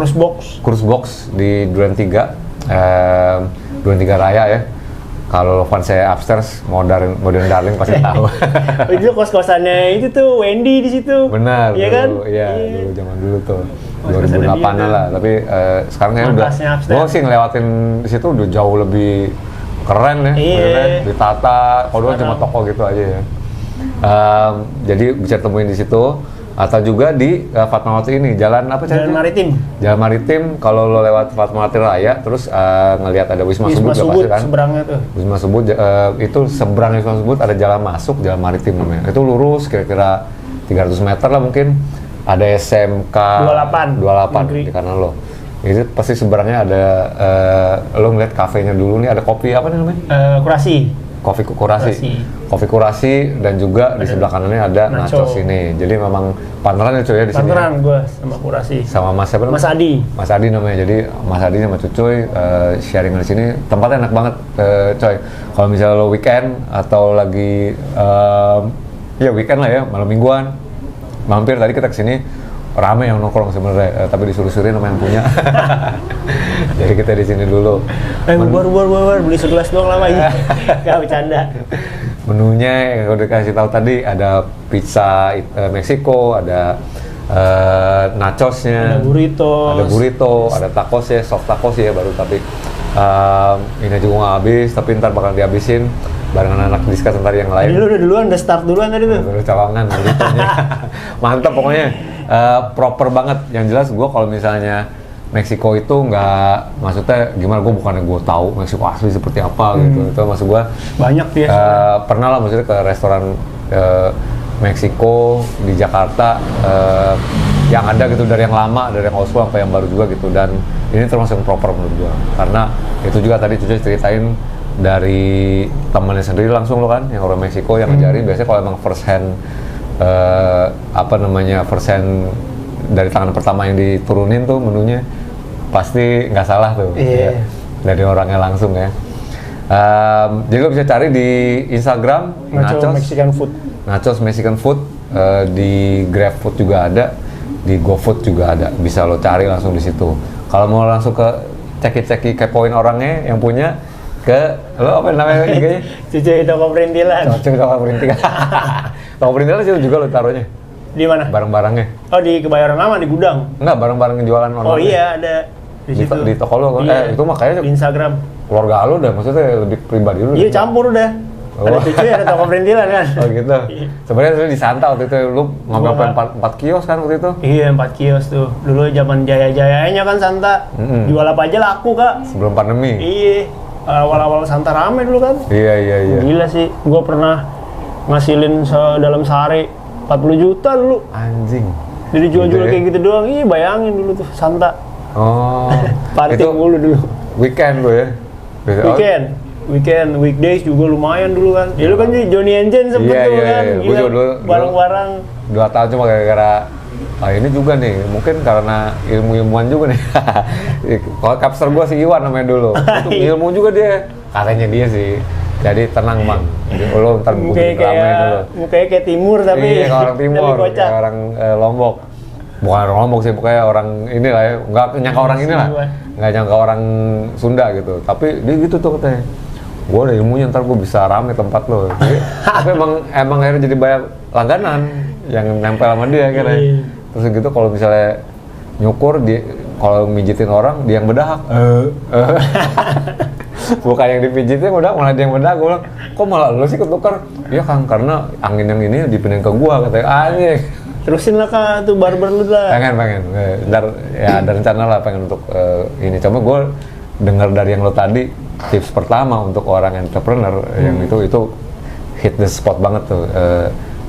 Cruise Box di Duren 3. Duren 3 Raya ya. Kalau fans saya upstairs, modern darling pasti tahu. Itu kos-kosannya itu tuh Wendy di situ. Benar. Iya kan? Iya, dulu zaman dulu tuh. 2008-an lah, tapi sekarang kayaknya udah. Gue sih ngelewatin di situ udah jauh lebih keren ya. Iya. Ditata. Kalau dulu cuma toko gitu aja ya. Jadi bisa temuin di situ. Atau juga di Fatmawati ini, jalan apa Jalan Maritim. Jalan Maritim, kalau lo lewat Fatmawati Raya, terus ngelihat ada Wisma Subud pasti kan? Seberangnya tuh. Wisma Subud, itu seberang Wisma Subud ada jalan masuk, Jalan Maritim namanya. Itu lurus kira-kira 300 meter lah mungkin. Ada SMK 28 di kanan lo. Itu pasti seberangnya ada, lo ngeliat kafenya dulu nih, ada kopi apa nih namanya? Kurasi. Kopi kurasi dan juga di sebelah kanannya ada nachos ini. Jadi memang partneran ya cuy ya di sini. Partneran gue sama kurasi. Sama Mas siapa namanya? Mas Adi. Mas Adi namanya. Jadi Mas Adi sama Cucuy sharing di sini. Tempatnya enak banget coy. Kalau misalnya lo weekend atau lagi ya weekend lah ya, malam mingguan. Mampir tadi kita kesini rame yang nongkrong sebenarnya, tapi disuruh-suruhin sama yang punya. Jadi kita di sini dulu. Buar beli segelas doang lama ini. Gak bercanda. Menunya yang udah kasih tahu tadi ada pizza Meksiko, ada nachosnya, ada burrito, ada tacos ya, soft tacos ya baru, tapi ini juga nggak habis, tapi ntar bakal dihabisin bareng anak diskus ntar yang lain. Jadi lu udah duluan, udah start duluan tadi tuh? Udah cawangan, mantap pokoknya. Proper banget. Yang jelas gue kalau misalnya Meksiko itu nggak, maksudnya gimana, gue bukannya gue tahu Meksiko asli seperti apa gitu. Itu maksud gue banyak dia. Pernah lah maksudnya ke restoran Meksiko di Jakarta yang ada gitu, dari yang lama, dari yang old school sampai yang baru juga gitu. Dan ini termasuk yang proper menurut gue, karena itu juga tadi Cucu ceritain dari temannya sendiri langsung lo kan, yang orang Meksiko yang ngajarin. Biasanya kalau emang first hand first hand dari tangan pertama yang diturunin tuh menunya pasti nggak salah tuh. Ya, dari orangnya langsung ya. Jadi lo bisa cari di Instagram Nachos Mexican Food, di GrabFood juga ada, di GoFood juga ada, bisa lo cari langsung di situ. Kalau mau langsung ke ceki kepoin orangnya yang punya, ke lo apa namanya IG-nya? Cucuy Toko Perintilan. Toko Perintilan situ juga lo taruhnya. Di mana? Barang-barangnya. Oh, di Kebayoran Lama, di gudang. Enggak, barang-barang yang jualan online. Oh iya, ada di situ. Di toko lo. Iya. Itu makanya di Instagram. Keluarga lo udah, maksudnya lebih pribadi lo. Iya, campur udah. Ada Cucuy, ada Toko Perintilan kan. Oh gitu. Sebenarnya di Santa waktu itu lu ngambil 4 kios kan waktu itu? Iya, 4 kios tuh. Dulu zaman jaya-jayanya kan Santa. Jual apa aja laku, Kak. Sebelum pandemi. Iya. Awal-awal Santa rame dulu kan. Iya. Gila sih, gue pernah ngasilin dalam sehari 40 juta dulu. Anjing. Jadi jual-jual kayak gitu doang. Iya, bayangin dulu tuh Santa. Oh. Party mulu dulu. Weekend tuh ya? Weekend, weekdays juga lumayan dulu kan. Ya lu kan Johnny and Jen sempet tuh kan. Gila, bareng-bareng. 2 tahun cuma gara-gara ini juga nih, mungkin karena ilmu-ilmuwan juga nih. Kalau kapster gua si Iwan namanya dulu. Itu ilmu juga dia. katanya dia sih. Jadi tenang bang, lo ntar mukanya kayak timur tapi iya, kayak orang timur, kayak orang Lombok. Bukan orang Lombok sih, pokoknya orang ini lah ya, nggak nyangka orang ini lah, nggak nyangka orang Sunda gitu. Tapi dia gitu tuh katanya, gue ada ilmunya ntar gue bisa rame tempat lo. Tapi emang akhirnya jadi banyak langganan yang nempel sama dia akhirnya. Terus gitu kalau misalnya nyukur, kalau mijitin orang dia yang bedahak. Bukan yang dipijitin udah malah dia yang bedah. Gue bilang, kok malah lu sih ketukar? Iya Kang, karena angin yang ini dipindahin ke gua katanya. Anjing. Terusin lah Kak, tuh barber lu lah. Pengen. Ntar ya ada rencana lah pengen untuk ini. Coba gue dengar dari yang lo tadi, tips pertama untuk orang entrepreneur yang itu hit the spot banget tuh.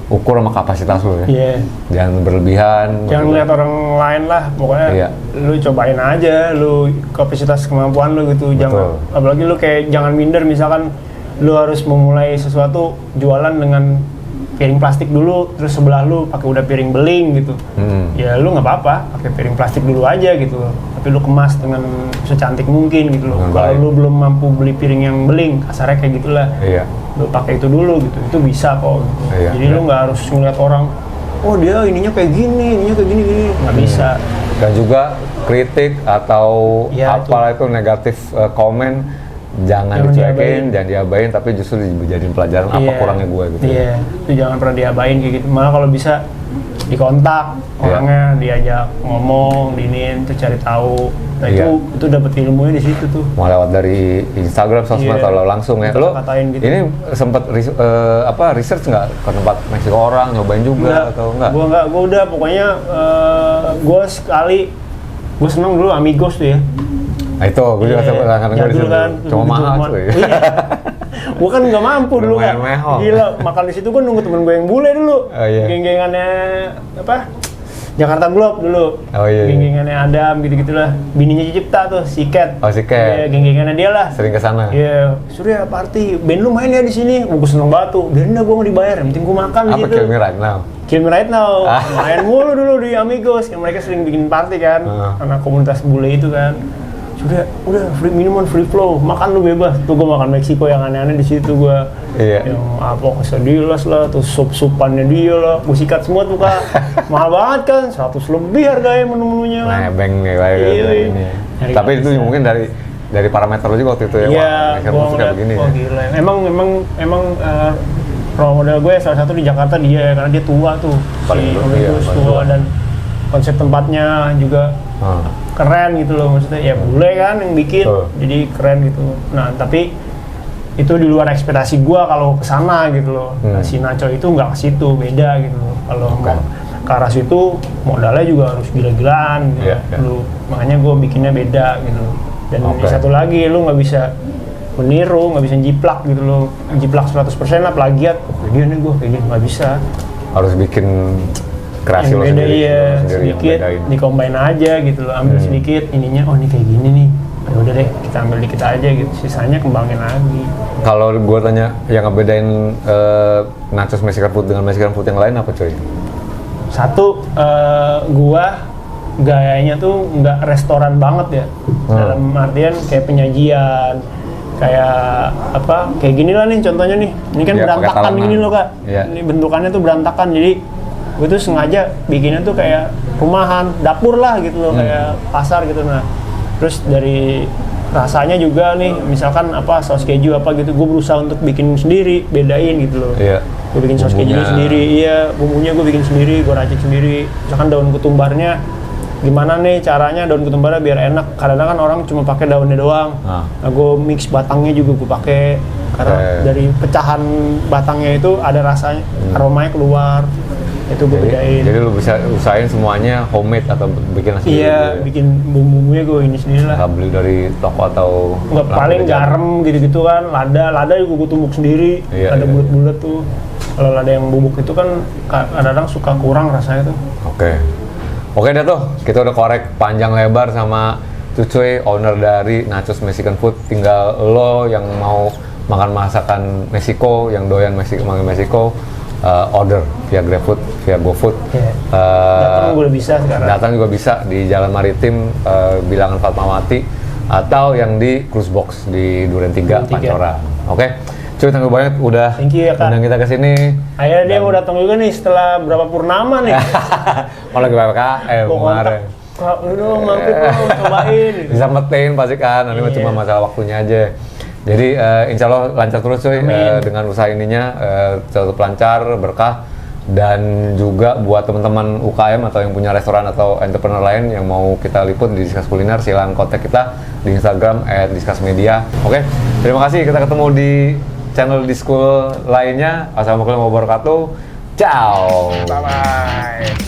Ukur sama kapasitas lu ya. Yeah. Jangan berlebihan. Jangan lihat orang lain lah, pokoknya lu cobain aja, lu kapasitas kemampuan lu gitu. Betul. Jangan, apalagi lu kayak jangan minder, misalkan lu harus memulai sesuatu jualan dengan piring plastik dulu, terus sebelah lu pakai udah piring beling gitu. Ya lu nggak apa-apa, pakai piring plastik dulu aja gitu. Tapi lu kemas dengan secantik mungkin gitu loh. Kalau lu belum mampu beli piring yang beling, kasarnya kayak gitulah. Iya. Lu pakai itu dulu gitu, itu bisa kok gitu. Iya, jadi lu nggak harus ngeliat orang, oh dia ininya kayak gini, nggak bisa. Dan juga kritik atau apalah itu negatif komen jangan dicuekin, jangan diabain, tapi justru dijadiin pelajaran apa kurangnya gue gitu. Iya, itu jangan pernah diabain kayak gitu. Malah kalau bisa dikontak orangnya, diajak ngomong, diinin, tuh cari tahu. Nah itu dapet ilmunya di situ tuh. Mau lewat dari Instagram, sosmed atau langsung ya. Lo gitu. ini sempat research nggak ke tempat Meksiko orang, nyobain juga atau enggak? Gue udah pokoknya gue sekali, gue seneng dulu Amigos tuh ya. Nah itu, gue juga sempat kan, cuma mahal cuy. Gue kan nggak mampu dulu kan. Gila, makan di situ gue nunggu temen gue yang bule dulu. Geng-gengannya apa? Jakarta Globe dulu. Geng-gengannya Adam gitu-gitulah. Bininya Cipta tuh, si Cat. Oh si Cat. Ya, geng-gengannya dia lah. Sering kesana. Iya, Surya party. Band lu main ya di sini. Gue seneng banget tuh. Biarin dah gue nggak dibayar. Yang penting gue makan di situ. Apa Kill Me Right Now? Kill Me Right Now. Main mulu dulu di Amigos. Yang mereka sering bikin party kan. Anak komunitas bule itu kan. Sudah free minuman, free flow, makan lu bebas. Tuh gue makan Meksiko yang aneh-aneh di situ gue. Yang apa Quesadillas lah, tuh sup-supannya dia lah, gue sikat semua tuh Kak. Mahal banget kan, 100 lebih harganya menu-menunya. Nebeng nih ini. Tapi itu mungkin dari parameter lu juga waktu itu ya. Iya, gue ngeliat, wah gila. Emang role model gue salah satu di Jakarta dia, karena dia tua tuh. Paling tua dan konsep tempatnya juga keren gitu loh, maksudnya ya bule kan yang bikin, jadi keren gitu. Nah tapi itu di luar ekspektasi gua kalau kesana gitu loh. Nah, si Nacho itu nggak ke situ, beda gitu loh. Kalau mau ke arah situ modalnya juga harus gila-gilaan gitu. Makanya gua bikinnya beda gitu loh. Dan satu lagi lu nggak bisa meniru, nggak bisa jiplak gitu loh. Jiplak 100% lah plagiat. Dia nih gua kayak gini nggak bisa. Harus bikin kreasi yang beda sedikit dikombin aja gitu loh, ambil sedikit ininya, oh ini kayak gini nih, udah deh kita ambil dikit aja gitu, sisanya kembangin lagi. Kalau gue tanya yang ngebedain nachos Mexican food dengan Mexican food yang lain apa cuy? Satu, gua gayanya tuh nggak restoran banget ya, dalam artian kayak penyajian, kayak apa, kayak gini lah nih contohnya nih, ini kan berantakan gini loh Kak, ini bentukannya tuh berantakan, jadi gue tuh sengaja bikinnya tuh kayak rumahan, dapur lah gitu loh, kayak pasar gitu. Nah terus dari rasanya juga nih, misalkan apa saus keju apa gitu, gue berusaha untuk bikin sendiri, bedain gitu loh. Gue bikin saus kejunya sendiri, bumbunya gue bikin sendiri, gue racik sendiri. Misalkan daun ketumbarnya gimana nih caranya daun ketumbarnya biar enak, kadang-kadang kan orang cuma pakai daunnya doang. Nah gue mix batangnya juga gue pakai, karena dari pecahan batangnya itu ada rasanya, aromanya keluar. Itu gue bedain. Jadi lu bisa usahain semuanya homemade atau bikin sendiri? Iya, bikin bumbu-bumbunya gue ini sendiri lah. Nggak beli dari toko atau? Nggak, paling garam gitu-gitu kan. Lada juga gue tumbuk sendiri. Ada bulat-bulat tuh. Kalau lada yang bubuk itu kan kadang-kadang suka kurang rasanya tuh. Oke dah tuh, kita udah korek panjang lebar sama Cucuy, owner dari Nachos Mexican Food. Tinggal lo yang mau makan masakan Meksiko, yang doyan makan Meksiko, order via GrabFood, via GoFood. Datang juga bisa sekarang. Datang juga bisa di Jalan Maritim, Bilangan Fatmawati. atau yang di Cruise Box di Duren 3 Pancoran. Oke. Cuy, thank you banget udah undang kita ke sini. Akhirnya dia mau datang juga nih setelah berapa purnama nih. Kalau lagi PPKM kemarin. Kak, dong mampir dong, cobain. Disampetin pasti kan, nanti cuma masalah waktunya aja. Jadi insya Allah lancar terus cuy dengan usaha ininya, tetap lancar, berkah. Dan juga buat teman-teman UKM atau yang punya restoran atau entrepreneur lain yang mau kita liput di Discuss Kuliner, silakan kontak kita di Instagram @discussmedia. Oke, terima kasih, kita ketemu di channel Diskul lainnya. Assalamualaikum warahmatullahi wabarakatuh. Ciao. Bye bye.